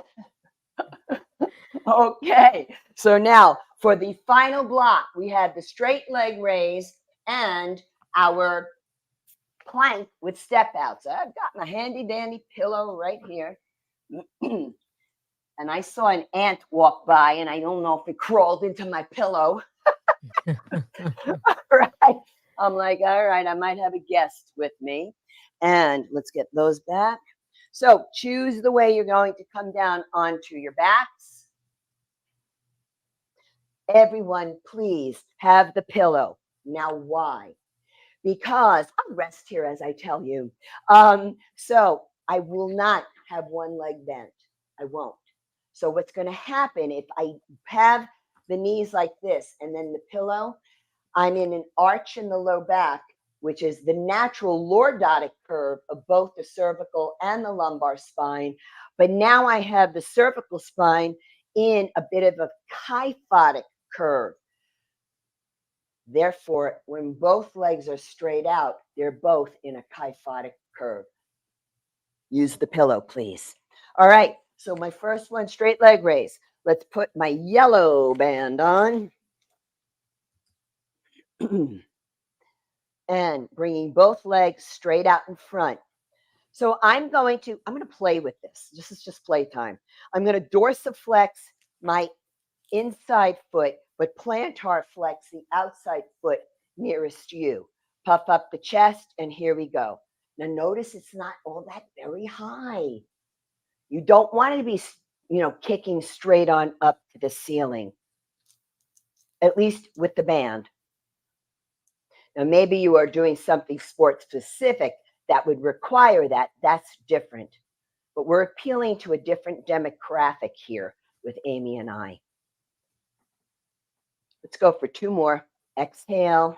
Okay. So now for the final block, we had the straight leg raise and our plank with step outs. I've got my handy dandy pillow right here. And I saw an ant walk by, and I don't know if it crawled into my pillow. Right. I'm like, all right, I might have a guest with me. And let's get those back. So choose the way you're going to come down onto your backs. Everyone, please have the pillow. Now, why? Because I'll rest here as I tell you. So I will not have one leg bent. I won't. So what's going to happen if I have the knees like this and then the pillow, I'm in an arch in the low back, which is the natural lordotic curve of both the cervical and the lumbar spine. But now I have the cervical spine in a bit of a kyphotic curve. Therefore, when both legs are straight out, they're both in a kyphotic curve. Use the pillow, please. All right, so my first one, straight leg raise. Let's put my yellow band on. And bringing both legs straight out in front. So I'm going to play with this. This is just playtime. I'm going to dorsiflex my inside foot, but plantar flex the outside foot nearest you. Puff up the chest, and here we go. Now notice it's not all that very high. You don't want it to be, kicking straight on up to the ceiling, at least with the band. Now, maybe you are doing something sport specific that would require that. That's different. But we're appealing to a different demographic here with Amy and I. Let's go for 2 more. Exhale.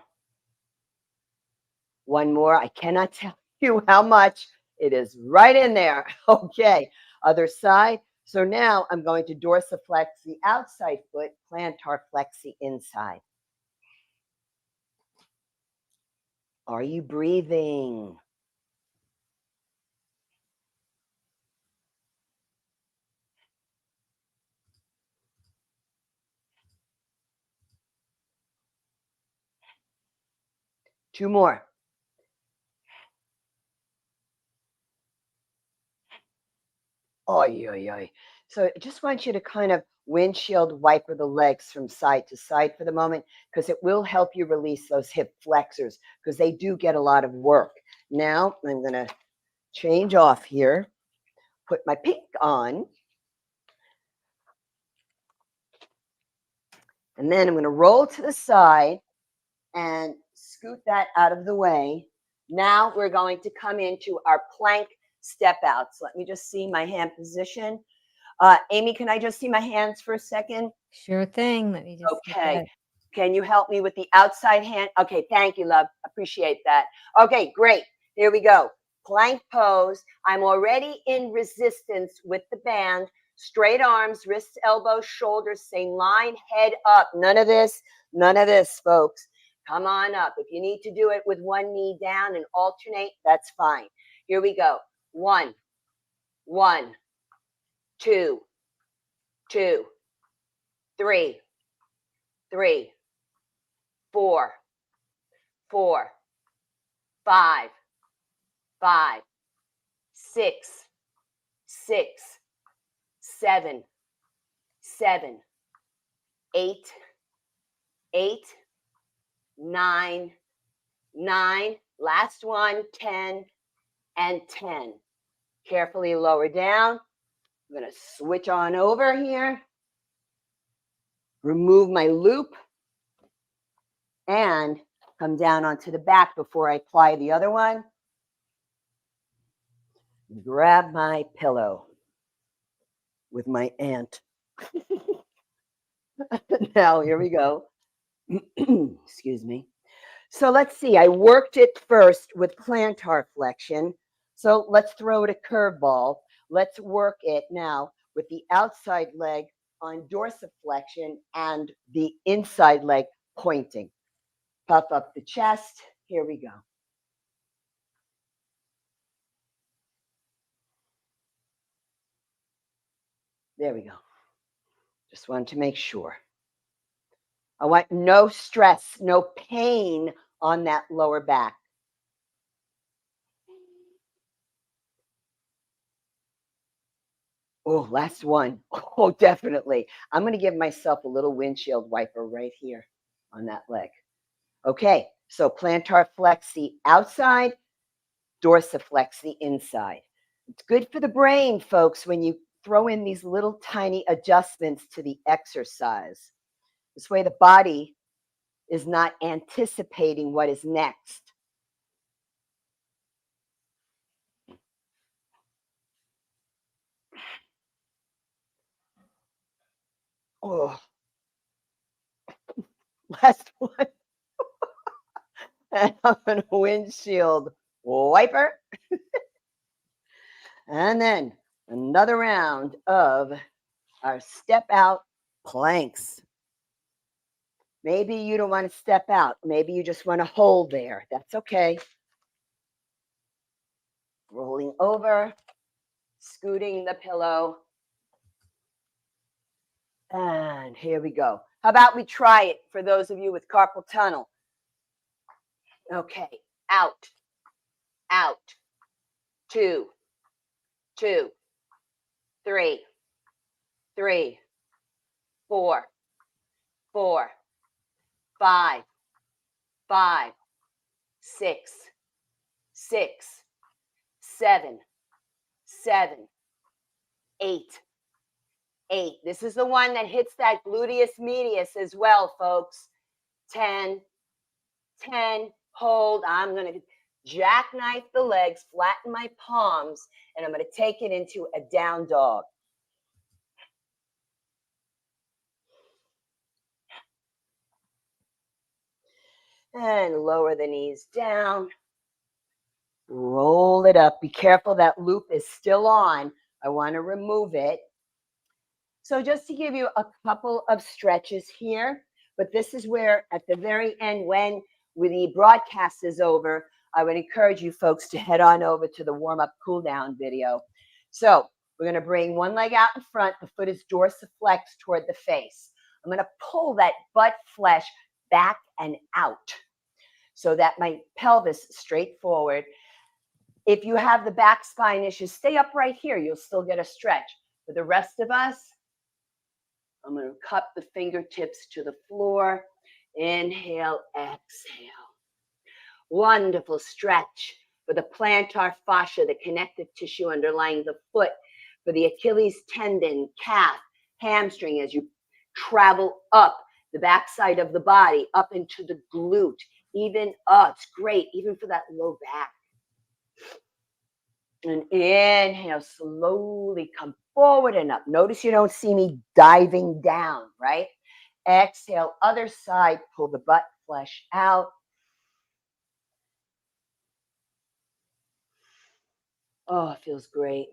1 more. I cannot tell you how much. It is right in there. Okay. Other side. So now I'm going to dorsiflex the outside foot, plantar flex the inside. Are you breathing? Two more. Oy, oy, oy. So I just want you to kind of windshield wiper the legs from side to side for the moment, because it will help you release those hip flexors, because they do get a lot of work. Now I'm going to change off here, put my pink on, and then I'm going to roll to the side and scoot that out of the way. Now we're going to come into our plank step outs. Let me just see my hand position. Amy, can I just see my hands for a second? Sure thing. Let me just get Okay. that. Can you help me with the outside hand? Okay, thank you, love. Appreciate that. Okay, great. Here we go. Plank pose. I'm already in resistance with the band. Straight arms, wrists, elbows, shoulders, same line, head up. None of this, folks. Come on up. If you need to do it with one knee down and alternate, that's fine. Here we go. 1, 2, 2, 3, 3, 4, 4, 5, 5, 6, 6, 7, 7, 8, 8, 9, 9. Last one, 10, and 10. Carefully lower down. I'm going to switch on over here. Remove my loop and come down onto the back before I apply the other one. Grab my pillow with my aunt. Now, here we go. Excuse me. So let's see. I worked it first with plantar flexion. So let's throw it a curveball. Let's work it now with the outside leg on dorsiflexion and the inside leg pointing. Puff up the chest. Here we go. There we go. Just wanted to make sure. I want no stress, no pain on that lower back. Oh, last one. Oh, definitely. I'm going to give myself a little windshield wiper right here on that leg. Okay, so plantar flex the outside, dorsiflex the inside. It's good for the brain, folks, when you throw in these little tiny adjustments to the exercise. This way the body is not anticipating what is next. Oh, last one. And I'm going to windshield wiper. And then another round of our step out planks. Maybe you don't want to step out. Maybe you just want to hold there. That's okay. Rolling over, scooting the pillow. And here we go. How about we try it for those of you with carpal tunnel? Okay, out, out, 2, 2, 3, 3, 4, 4, 5, 5, 6, 6, 7, 7, 8, 8. This is the one that hits that gluteus medius as well, folks. 10, 10, hold. I'm going to jackknife the legs, flatten my palms, and I'm going to take it into a down dog. And lower the knees down. Roll it up. Be careful that loop is still on. I want to remove it. So just to give you a couple of stretches here, but this is where at the very end, when the broadcast is over, I would encourage you folks to head on over to the warm-up cool-down video. So we're going to bring one leg out in front. The foot is dorsiflexed toward the face. I'm going to pull that butt flesh back and out so that my pelvis is straight forward. If you have the back spine issues, stay up right here. You'll still get a stretch. For the rest of us, I'm going to cup the fingertips to the floor. Inhale, exhale. Wonderful stretch for the plantar fascia, the connective tissue underlying the foot, for the Achilles tendon, calf, hamstring as you travel up the backside of the body, up into the glute, even, it's great, even for that low back. And inhale, slowly come forward and up. Notice you don't see me diving down, right? Exhale, other side, pull the butt flesh out. Oh, it feels great.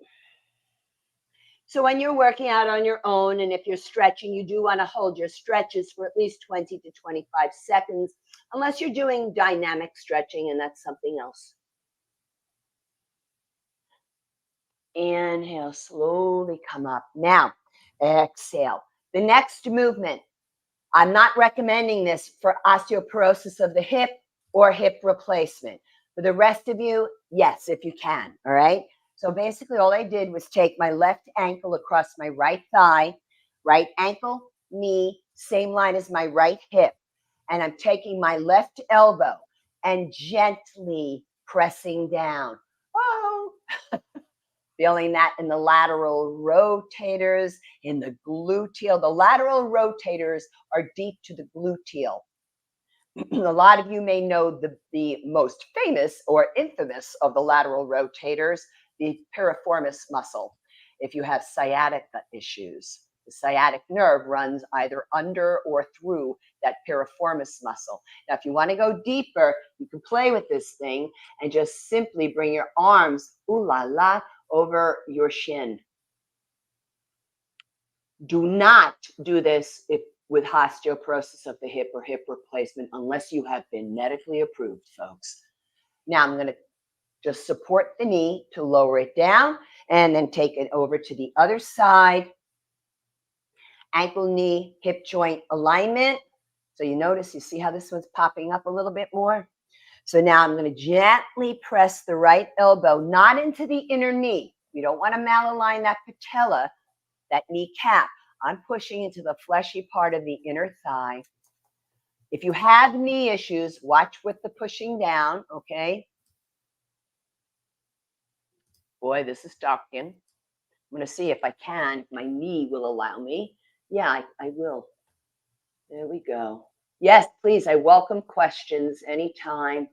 So when you're working out on your own, and if you're stretching, you do want to hold your stretches for at least 20 to 25 seconds, unless you're doing dynamic stretching, and that's something else. Inhale, slowly come up. Now, exhale. The next movement, I'm not recommending this for osteoporosis of the hip or hip replacement. For the rest of you, yes, if you can, all right? So basically all I did was take my left ankle across my right thigh, right ankle, knee, same line as my right hip. And I'm taking my left elbow and gently pressing down. Oh, feeling that in the lateral rotators, in the gluteal. The lateral rotators are deep to the gluteal. A lot of you may know the most famous or infamous of the lateral rotators, the piriformis muscle, if you have sciatica issues. The sciatic nerve runs either under or through that piriformis muscle. Now, if you want to go deeper, you can play with this thing and just simply bring your arms, ooh la la, over your shin. Do not do this with osteoporosis of the hip or hip replacement unless you have been medically approved, folks. Now I'm going to just support the knee to lower it down and then take it over to the other side. Ankle, knee, hip joint alignment. So you notice, you see how this one's popping up a little bit more? So now I'm going to gently press the right elbow, not into the inner knee. You don't want to malalign that patella, that kneecap. I'm pushing into the fleshy part of the inner thigh. If you have knee issues, watch with the pushing down, okay? Boy, this is talking. I'm going to see if I can, if my knee will allow me. Yeah, I will. There we go. Yes, please, I welcome questions anytime.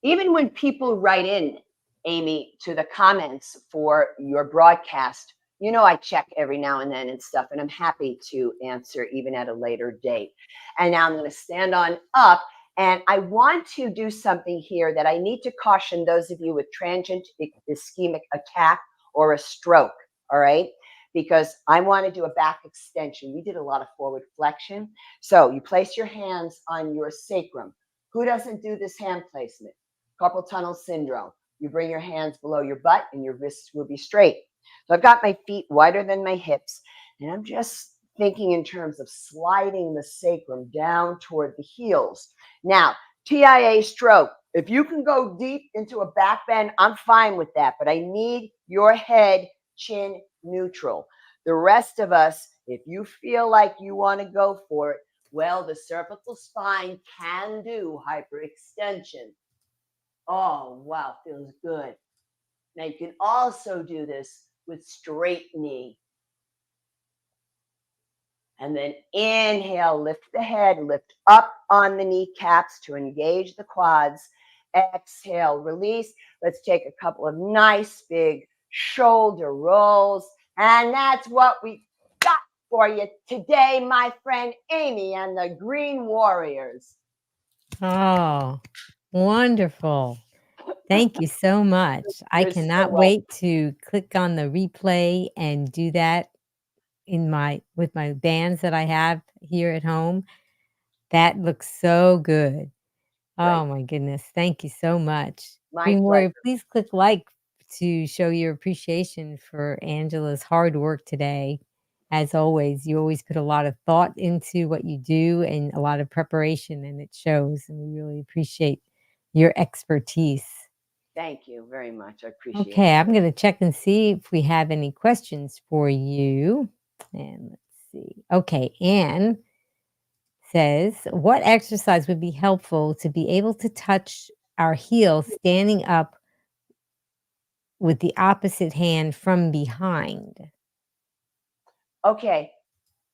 Even when people write in, Amy, to the comments for your broadcast, you know I check every now and then and stuff, and I'm happy to answer even at a later date. And now I'm going to stand on up, and I want to do something here that I need to caution those of you with transient ischemic attack or a stroke, all right? Because I want to do a back extension. We did a lot of forward flexion. So you place your hands on your sacrum. Who doesn't do this hand placement? Carpal tunnel syndrome. You bring your hands below your butt and your wrists will be straight. So I've got my feet wider than my hips, and I'm just thinking in terms of sliding the sacrum down toward the heels. Now, TIA stroke. If you can go deep into a back bend, I'm fine with that, but I need your head, chin neutral. The rest of us, if you feel like you want to go for it, well, the cervical spine can do hyperextension. Oh, wow, feels good. Now you can also do this with straight knee. And then inhale, lift the head, lift up on the kneecaps to engage the quads. Exhale, release. Let's take a couple of nice big shoulder rolls. And that's what we got for you today, my friend Amy and the Green Warriors. Oh, wonderful. Thank you so much. I You're so cannot welcome. wait to click on the replay and do that with my bands that I have here at home. That looks so good. Great. Oh my goodness. Thank you so much. My Green pleasure. Warrior, please click like to show your appreciation for Angela's hard work today. As always, you always put a lot of thought into what you do and a lot of preparation, and it shows. And we really appreciate your expertise. Thank you very much. I appreciate it. Okay, I'm going to check and see if we have any questions for you. And let's see. Okay, Anne says, what exercise would be helpful to be able to touch our heel standing up with the opposite hand from behind? Okay.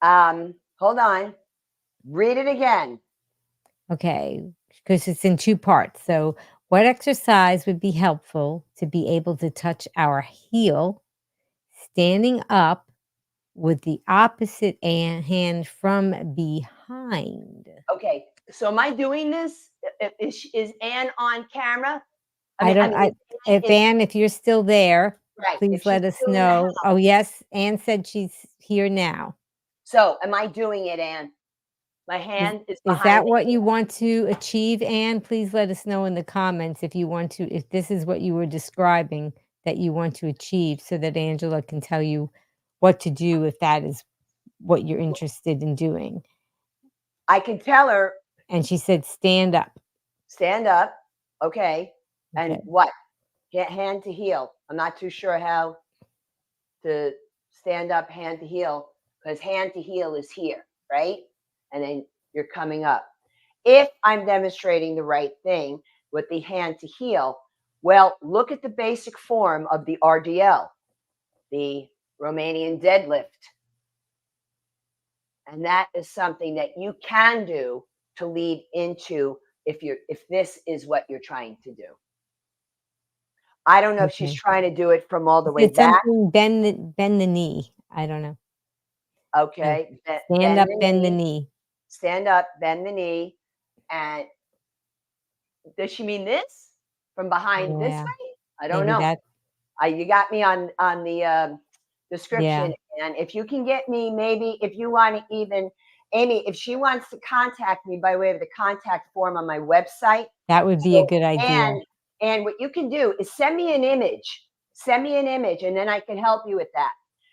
Hold on. Read it again. Okay, because it's in two parts. So, what exercise would be helpful to be able to touch our heel standing up with the opposite hand from behind? Okay. So am I doing this? Is Anne on camera? I I don't mean, I if is Anne, if you're still there, right. If please she's let us still in the know. Oh, house. yes, Anne said she's here now. So am I doing it, Anne? My Is hand is is behind that the what you heel. want to achieve, Anne? Please let us know in the comments if you want to if this is what you were describing that you want to achieve so that Angela can tell you what to do if that is what you're interested in doing. I can tell her, And she said, "Stand up." stand up. Okay. And Okay. what? Hand to heel. I'm not too sure how to stand up hand to heel because hand to heel is here, right? And then you're coming up. If I'm demonstrating the right thing with the hand to heel, well, look at the basic form of the RDL, the Romanian deadlift. And that is something that you can do to lead into if this is what you're trying to do. I don't know if she's Okay. trying to do it from all the She way said back. something, bend the knee. I don't know. So, Okay, stand bend up, the bend the knee, knee. stand up, bend the knee, and does she mean this from behind this Yeah. way? I don't Maybe know. that You got me on the yeah. description, and if you can get me, maybe if you want to even Amy, if she wants to contact me by way of the contact form on my website. That would be a So good idea. and what you can do is send me an image. Send me an image, and then I can help you with that.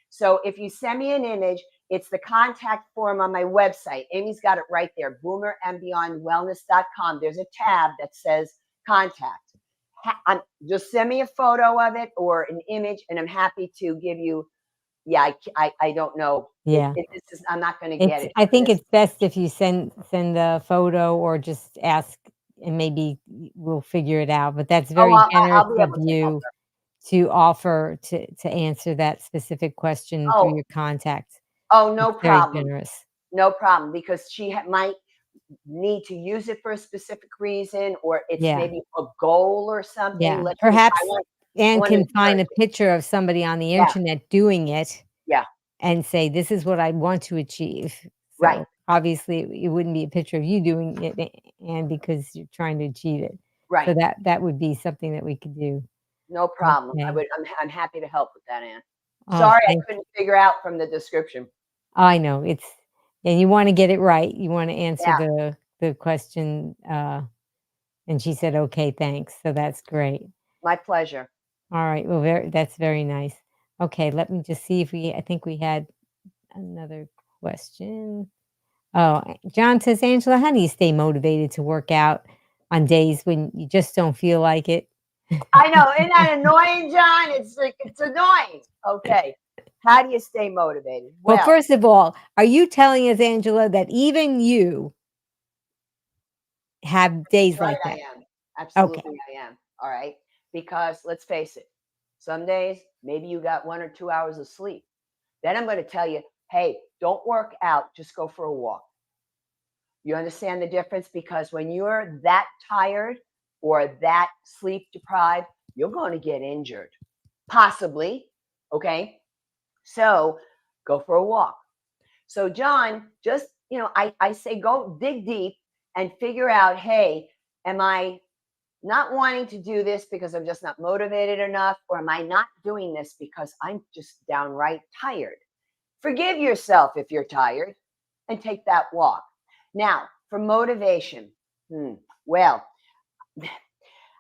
So if you send me an image, it's the contact form on my website. Amy's got it right there, boomerandbeyondwellness.com. There's a tab that says contact. Just send me a photo of it or an image, and I'm happy to give you. Yeah, I don't know. Yeah. This is I'm not going to get it I from think this. it's best if you send a photo or just ask and maybe we'll figure it out, but that's Oh, very generous I'll be of able to help you her. to offer to answer that specific question through Oh, your contact. oh, no It's very problem. generous. No problem, because she might need to use it for a specific reason, or it's Yeah. maybe a goal or something. Yeah. Let's just, Perhaps I Anne want to can find encourage a it. picture of somebody on the Yeah, internet doing it yeah, and say, "This is what I want to achieve." right, So, obviously, it wouldn't be a picture of you doing it, and because you're trying to achieve it. So right. that would be something that we could do. No problem. Okay. I'm happy to help with that, Ann. Oh, Sorry, I thank couldn't figure out from the description. I know, it's and you wanna get it right. You wanna answer Yeah, the question, and she said, "Okay, thanks." So that's great. my pleasure. Alright, well, that's very nice. Okay, let me just see if I think we had another question. Oh, John says, "Angela, how do you stay motivated to work out on days when you just don't feel like it?" I know, isn't that annoying, John? It's like it's annoying. Okay, how do you stay motivated? Well, Well, first of all, are you telling us, Angela, that even you have days that's right, like I that? am. Okay. Absolutely, I am. All right, because let's face it, some days maybe you got 1 or 2 hours of sleep. Then I'm going to tell you hey, don't work out, just go for a walk. You understand the difference? Because when you're that tired or that sleep deprived, you're going to get injured, possibly. Okay. So go for a walk. So, John, just, I say go dig deep and figure out, hey, am I not wanting to do this because I'm just not motivated enough? Or am I not doing this because I'm just downright tired? Forgive yourself if you're tired and take that walk. Now, for motivation, well,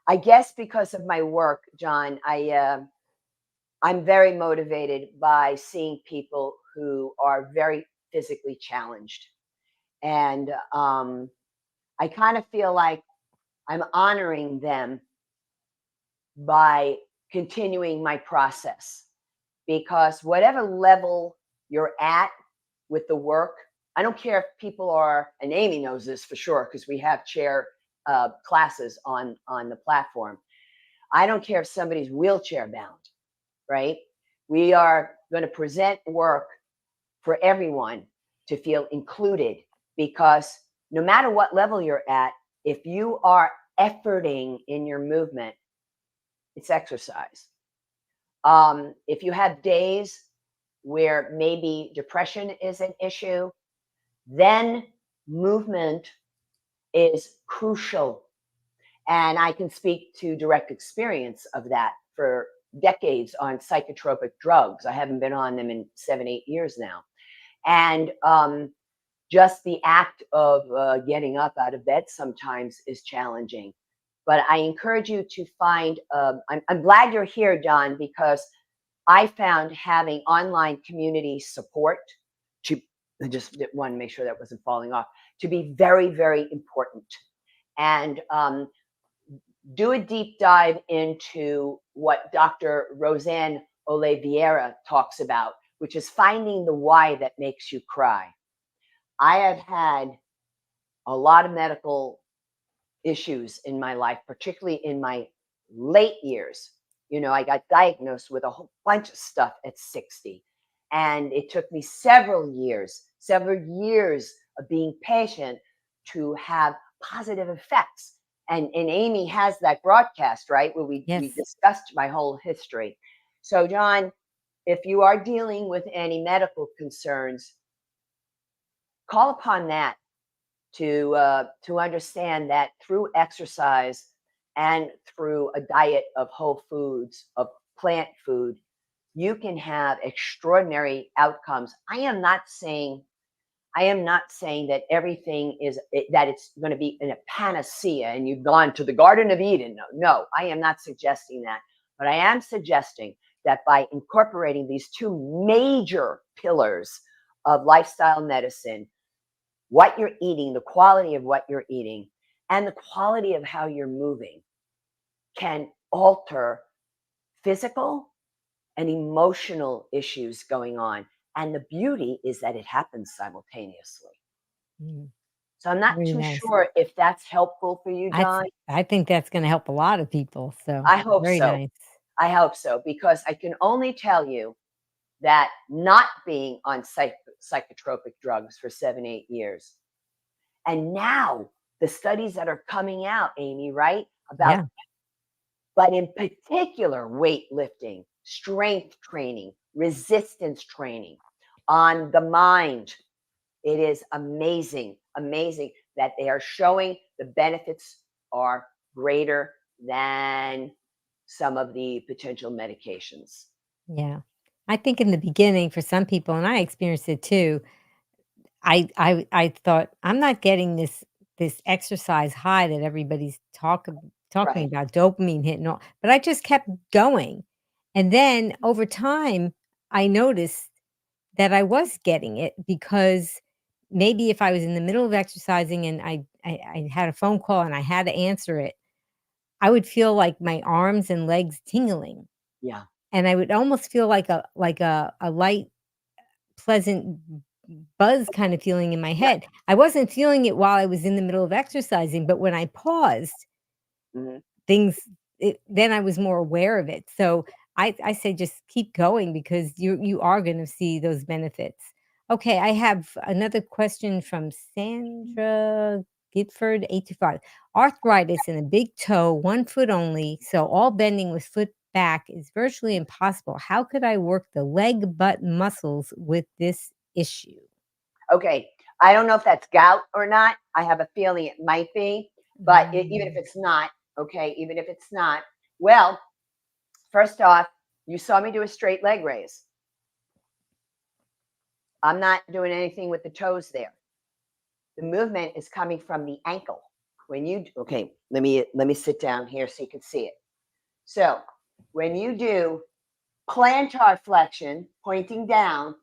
I guess because of my work, John, I'm very motivated by seeing people who are very physically challenged, and I kind of feel like I'm honoring them by continuing my process, because whatever level you're at with the work, I don't care if people are, and Amy knows this for sure because we have chair classes on the platform. I don't care if somebody's wheelchair bound, right? We are going to present work for everyone to feel included, because no matter what level you're at, if you are efforting in your movement, it's exercise. If you have days where maybe depression is an issue, then movement is crucial. And I can speak to direct experience of that for decades on psychotropic drugs. I haven't been on them in 7, 8 years now. And just the act of getting up out of bed sometimes is challenging. But I encourage you to find, I'm glad you're here, John, because I found having online community support to, I just want to make sure that wasn't falling off, to be very, very important. And do a deep dive into what Dr. Roseanne Oliveira talks about, which is finding the why that makes you cry. I have had a lot of medical issues in my life, particularly in my late years. I got diagnosed with a whole bunch of stuff at 60. And it took me several years of being patient to have positive effects. And Amy has that broadcast, right, where we Yes. discussed my whole history. So, John, if you are dealing with any medical concerns, call upon that to understand that through exercise and through a diet of whole foods, of plant food, you can have extraordinary outcomes. I am not saying that everything is that it's going to be in a panacea and you've gone to the Garden of Eden. No, I am not suggesting that. But I am suggesting that by incorporating these two major pillars of lifestyle medicine, what you're eating, the quality of what you're eating, and the quality of how you're moving, can alter physical and emotional issues going on. And the beauty is that it happens simultaneously. Mm, So I'm not very too nice. sure if that's helpful for you, John. I think that's gonna help a lot of people, so I hope very so. nice. I hope so, because I can only tell you that not being on psychotropic drugs for 7, 8 years, and now the studies that are coming out, Amy, right? About, Yeah. but in particular, weightlifting, strength training, resistance training on the mind. It is amazing, amazing that they are showing the benefits are greater than some of the potential medications. Yeah. I think in the beginning for some people, and I experienced it too, I thought, "I'm not getting this exercise high that everybody's talking Right. about, dopamine hit and all," but I just kept going, and then over time, I noticed that I was getting it because maybe if I was in the middle of exercising and I had a phone call and I had to answer it, I would feel like my arms and legs tingling, Yeah. and I would almost feel like a light, pleasant buzz kind of feeling in my Yeah. head. I wasn't feeling it while I was in the middle of exercising, but when I paused, Mhm. things then I was more aware of it. So I say just keep going because you are gonna see those benefits. Okay, I have another question from Sandra Gitford, 825. Arthritis in a big toe, 1 foot only, so all bending with foot back is virtually impossible. How could I work the leg butt muscles with this issue? Okay, I don't know if that's gout or not. I have a feeling it might be, but even if Mm. it's not, okay, even if it's not, well, first off, you saw me do a straight leg raise. I'm not doing anything with the toes there. The movement is coming from the ankle. When you okay, let me sit down here so you can see it. So when you do plantar flexion pointing down,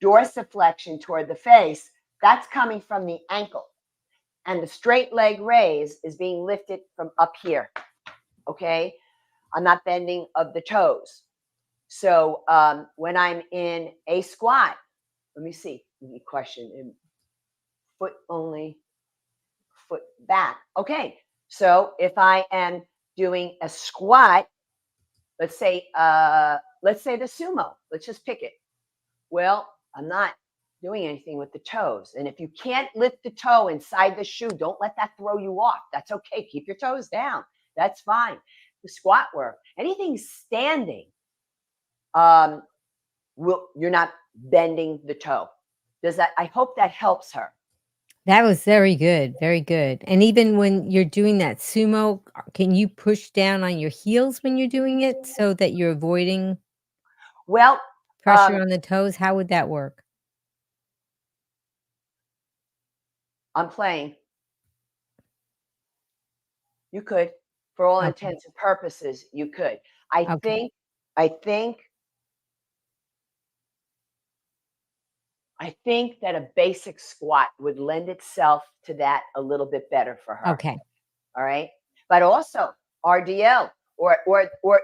dorsiflexion toward the face, that's coming from the ankle. And the straight leg raise is being lifted from up here. Okay. I'm not bending of the toes. So when I'm in a squat, let me see. Question. Foot only, foot back. Okay. So if I am doing a squat, let's say the sumo. Let's just pick it. Well, I'm not doing anything with the toes. And if you can't lift the toe inside the shoe, don't let that throw you off. That's okay. Keep your toes down. That's fine. The squat work, anything standing, um, you're not bending the toe. Does that? I hope that helps her. That was very good, very good. And even when you're doing that sumo, can you push down on your heels when you're doing it so that you're avoiding Well, pressure on the toes? How would that work? I'm playing. You could, for all Okay, intents and purposes, you could. I okay, think, I think, I think that a basic squat would lend itself to that a little bit better for her. okay. All right. But also RDL or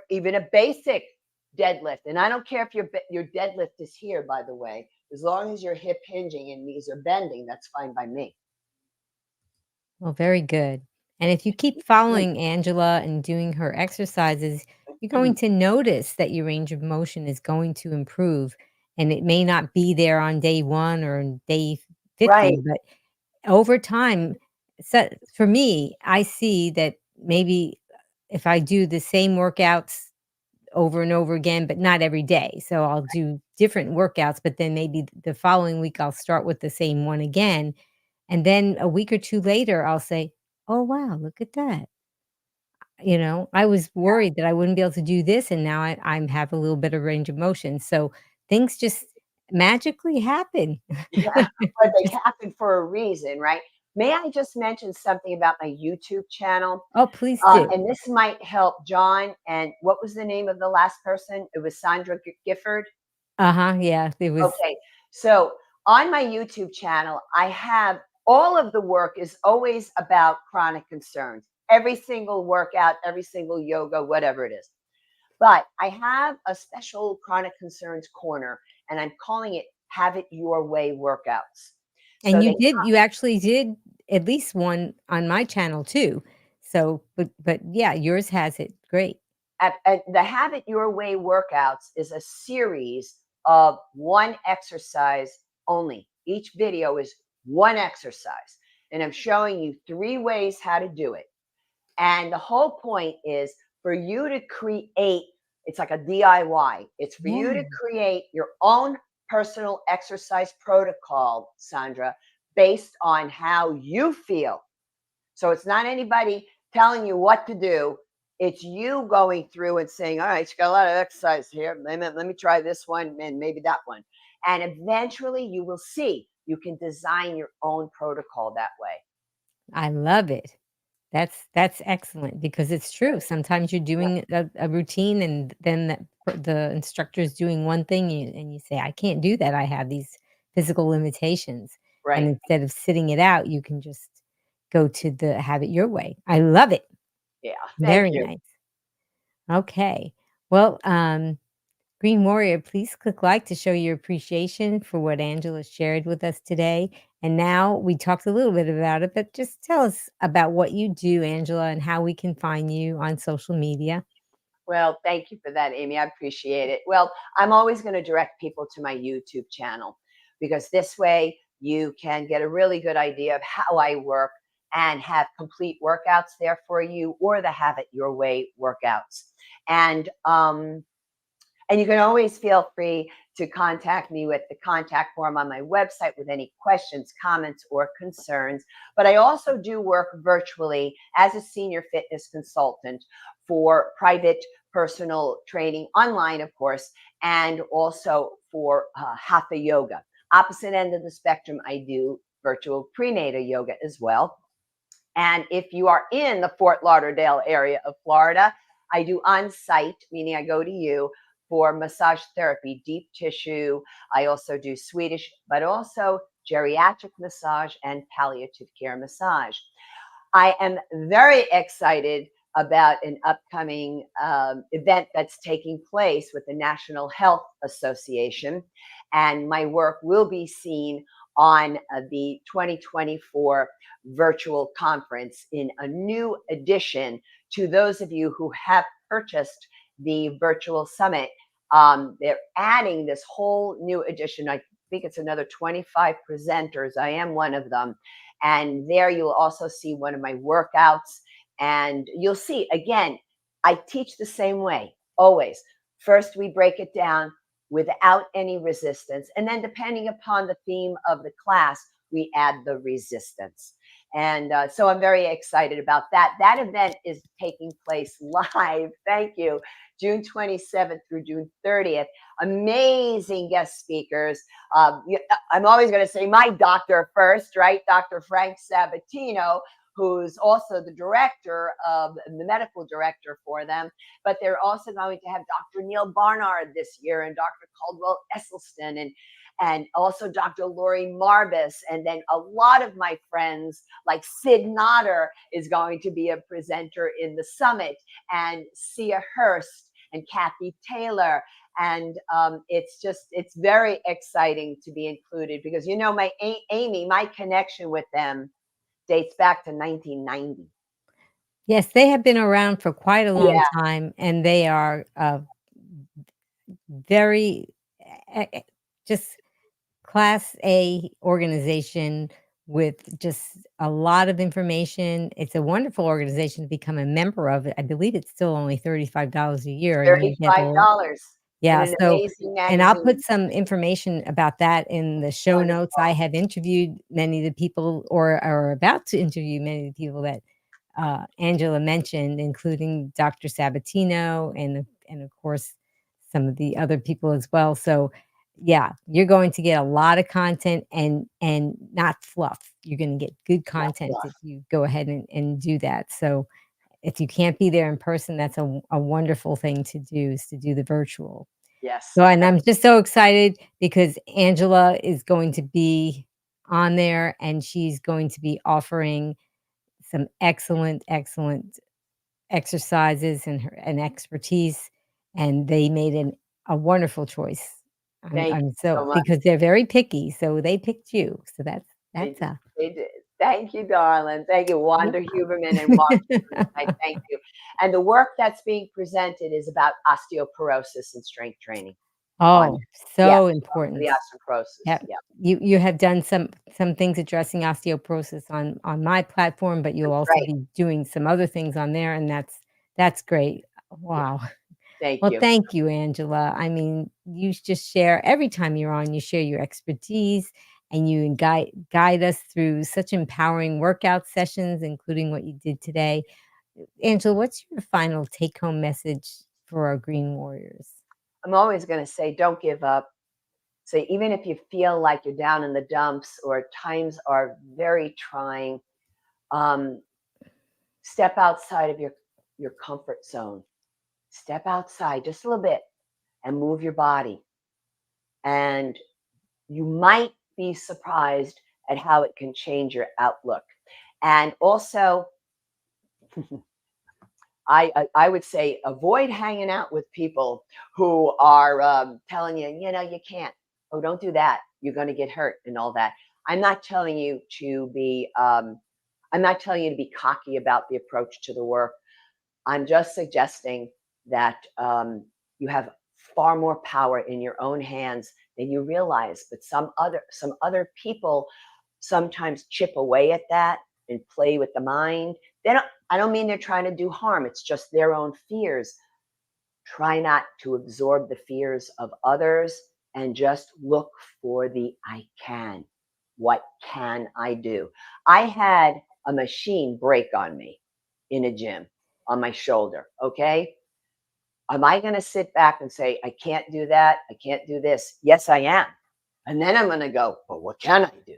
even a basic deadlift. And I don't care if your deadlift is here, by the way, as long as your hip hinging and knees are bending, that's fine by me. Well, very good. And if you keep following Angela and doing her exercises, you're going to notice that your range of motion is going to improve. And it may not be there on day one or on day 50, Right. but over time, so for me, I see that maybe if I do the same workouts over and over again, but not every day. So I'll do different workouts, but then maybe the following week I'll start with the same one again. And then a week or 2 later, I'll say, "Oh, wow, look at that." I was worried that I wouldn't be able to do this, and now I'm have a little bit of range of motion. So things just magically happen. Yeah. But they Just happen for a reason, right? May I just mention something about my YouTube channel? oh, please do. And this might help John. And what was the name of the last person? It was Sandra Gifford. Uh-huh, yeah, it was Okay. So on my YouTube channel, I have all of the work is always about chronic concerns. Every single workout, every single yoga, whatever it is. But I have a special chronic concerns corner, and I'm calling it Have It Your Way workouts. and So they you actually did at least one on my channel too. So, but yeah, yours has it. Great. at the Have It Your Way workouts is a series of one exercise only. Each video is one exercise. And I'm showing you 3 ways how to do it. And the whole point is for you to create, it's like a DIY. It's for you to Yeah. create your own personal exercise protocol, Sandra, based on how you feel. So it's not anybody telling you what to do. It's you going through and saying, all right, you got a lot of exercise here. Let me try this one and maybe that one. And eventually you will see you can design your own protocol that way. I love it. That's excellent because it's true. Sometimes you're Yeah, doing a routine and then the instructor is doing one thing and you say, I can't do that. I have these physical limitations. And right. instead of sitting it out, you can just go to the have it your way. I love it. Yeah. Thank Very you. nice. Okay. Well, Green Warrior, please click like to show your appreciation for what Angela shared with us today. And now we talked a little bit about it, but just tell us about what you do, Angela, and how we can find you on social media. Well, thank you for that, Amy. I appreciate it. Well, I'm always going to direct people to my YouTube channel because this way you can get a really good idea of how I work and have complete workouts there for you, or the Have It Your Way workouts. And you can always feel free to contact me with the contact form on my website with any questions, comments, or concerns. But I also do work virtually as a senior fitness consultant for private personal training online, of course, and also for hatha yoga. Opposite end of the spectrum, I do virtual prenatal yoga as well. And if you are in the Fort Lauderdale area of Florida, I do on-site, meaning I go to you for massage therapy, deep tissue. I also do Swedish, but also geriatric massage and palliative care massage. I am very excited about an upcoming event that's taking place with the National Health Association. And my work will be seen on the 2024 virtual conference in a new addition to those of you who have purchased the virtual summit. They're adding this whole new edition. I think it's another 25 presenters. I am one of them. And there you'll also see one of my workouts. And you'll see, again, I teach the same way, always. First, we break it down without any resistance. And then depending upon the theme of the class, we add the resistance. And so I'm very excited about that. That event is taking place live. Thank you. June 27th through June 30th. Amazing guest speakers. I'm always going to say my doctor first, right? Dr. Frank Sabatino, who's also the director of the medical director for them. But they're also going to have Dr. Neil Barnard this year, and Dr. Caldwell Esselstyn, and also Dr. Lori Marbus. And then a lot of my friends like Sid Nodder is going to be a presenter in the summit, and Sia Hurst and Kathy Taylor. And it's very exciting to be included because, you know, my Amy, my connection with them dates back to 1990. Yes, they have been around for quite a long Yeah. time, and they are very just Class A organization with just a lot of information. It's a wonderful organization to become a member of. I believe it's still only $35 a year, and you get $35 in yeah, an so amazing and I'll put magazine. some information about that in the show notes. I Wonderful. have interviewed many of the people or are about to interview many of the people that Angela mentioned, including Dr. Sabatino and of course some of the other people as well. So yeah, you're going to get a lot of content and not fluff. You're going to get good Not content fluff. if you go ahead and do that. So if you can't be there in person, that's a wonderful thing to do, is to do the virtual. Yes. So, and I'm just so excited because Angela is going to be on there, and she's going to be offering some excellent, excellent exercises and expertise, and they made a wonderful choice. Thank I'm you so so much. because they're very picky, so they picked you. So They that's did. They did. Thank you, darling. Thank you, Wanda Huberman and Mark Huberman. I thank you. And the work that's being presented is about osteoporosis and strength training. On, Oh, yeah, so the important. osteoporosis. Yeah. Yeah, You have done some things addressing osteoporosis on my platform, but you'll that's also right. be doing some other things on there, and that's great. Yeah, Wow. thank Well, you. thank you, Angela. I mean, you just share every time you're on, you share your expertise and you guide us through such empowering workout sessions, including what you did today. Angela, what's your final take-home message for our Green Warriors? I'm always going to say, don't give up. So even if you feel like you're down in the dumps or times are very trying, um, step outside of your comfort zone. Step outside just a little bit and move your body. And you might be surprised at how it can change your outlook. And also, I would say avoid hanging out with people who are telling you, you know, you can't. Oh, don't do that. You're going to get hurt and all that. I'm not telling you to be. I'm not telling you to be cocky about the approach to the work. I'm just suggesting that you have far more power in your own hands then you realize, but some other people sometimes chip away at that and play with the mind. I don't mean they're trying to do harm. It's just their own fears. Try not to absorb the fears of others and just look for the I can. What can I do? I had a machine break on me in a gym on my shoulder. Okay. Am I going to sit back and say, I can't do that? I can't do this? Yes, I am. And then I'm going to go, but what can I do?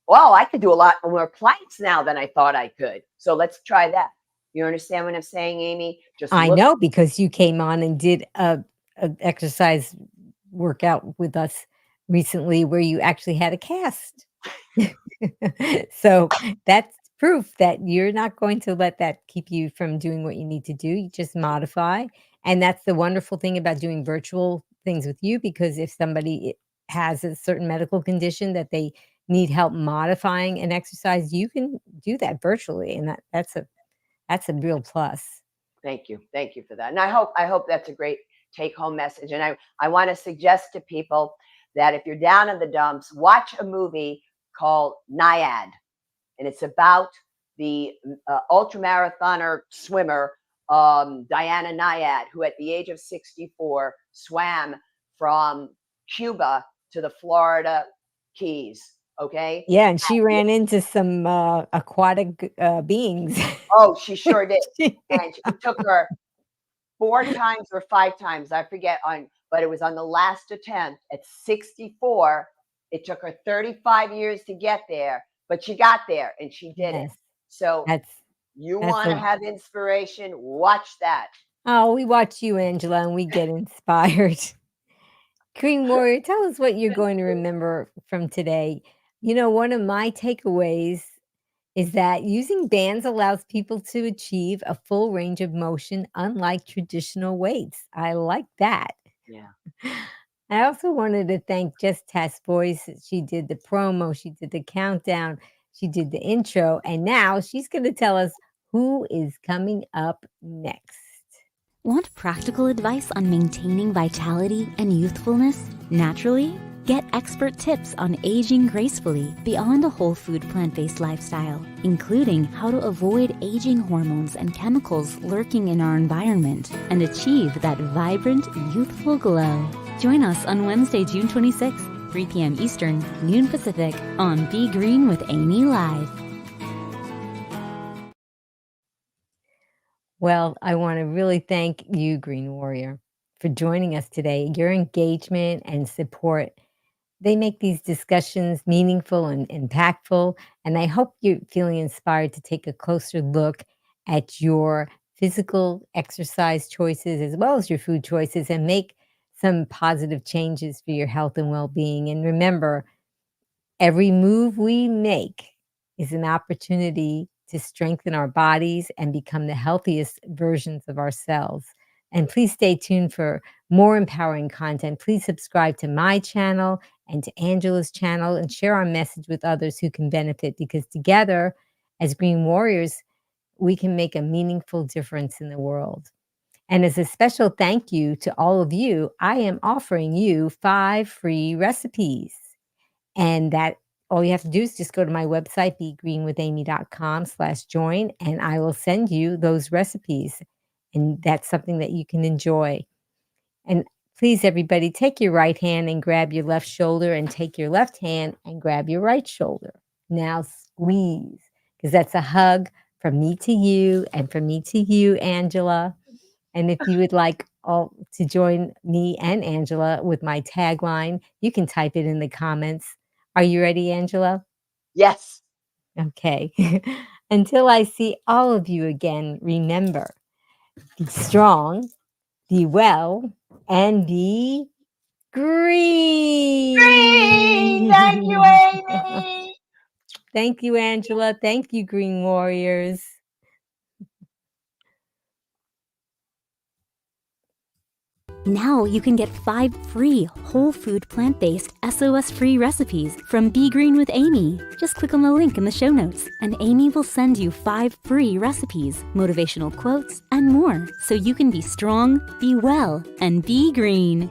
Well, I could do a lot more planks now than I thought I could. So let's try that. You understand what I'm saying, Amy? Just I look. know because you came on and did a exercise workout with us recently where you actually had a cast. So that's proof that you're not going to let that keep you from doing what you need to do. You just modify. And that's the wonderful thing about doing virtual things with you, because if somebody has a certain medical condition that they need help modifying an exercise, you can do that virtually. And that's a real plus. Thank you. Thank you for that. And I hope that's a great take home message. And I want to suggest to people that if you're down in the dumps, watch a movie called Naiad. And it's about the ultramarathoner swimmer, Diana Naiad, who at the age of 64 swam from Cuba to the Florida Keys. Okay. Yeah, and she ran into some aquatic beings. Oh, she sure did. And it took her 4 times or 5 times, I forget, but it was on the last attempt at 64. It took her 35 years to get there, but she got there and she did it. Yes, So that's you that's want to have inspiration, watch that. oh, we watch you, Angela, and we get inspired. Green Warrior, tell us what you're going to remember from today. You know, one of my takeaways is that using bands allows people to achieve a full range of motion, unlike traditional weights. I like that. Yeah. I also wanted to thank Just Tess Voice. She did the promo, she did the countdown, she did the intro, and now she's going to tell us who is coming up next. Want practical advice on maintaining vitality and youthfulness naturally? Get expert tips on aging gracefully beyond a whole food plant-based lifestyle, including how to avoid aging hormones and chemicals lurking in our environment and achieve that vibrant, youthful glow. Join us on Wednesday, June 26th, 3 p.m. Eastern, noon Pacific, on Be Green with Amy Live. Well, I want to really thank you, Green Warrior, for joining us today. Your engagement and support, they make these discussions meaningful and impactful. And I hope you're feeling inspired to take a closer look at your physical exercise choices as well as your food choices and make some positive changes for your health and well-being. And remember, every move we make is an opportunity to strengthen our bodies and become the healthiest versions of ourselves. And please stay tuned for more empowering content. Please subscribe to my channel and to Angela's channel and share our message with others who can benefit, because together as Green Warriors, we can make a meaningful difference in the world. And as a special thank you to all of you, I am offering you 5 free recipes. And that all you have to do is just go to my website, begreenwithamy.com/join, and I will send you those recipes. And that's something that you can enjoy. And please, everybody, take your right hand and grab your left shoulder, and take your left hand and grab your right shoulder. Now squeeze, because that's a hug from me to you and from me to you, Angela. And if you would like to join me and Angela with my tagline, you can type it in the comments. Are you ready, Angela? Yes. Okay. Until I see all of you again, remember, be strong, be well, and be green. Thank you, Amy. Thank you, Angela. Thank you, Green Warriors. Now you can get 5 free whole food plant-based SOS-free recipes from Be Green with Amy. Just click on the link in the show notes and Amy will send you 5 free recipes, motivational quotes, and more so you can be strong, be well, and be green.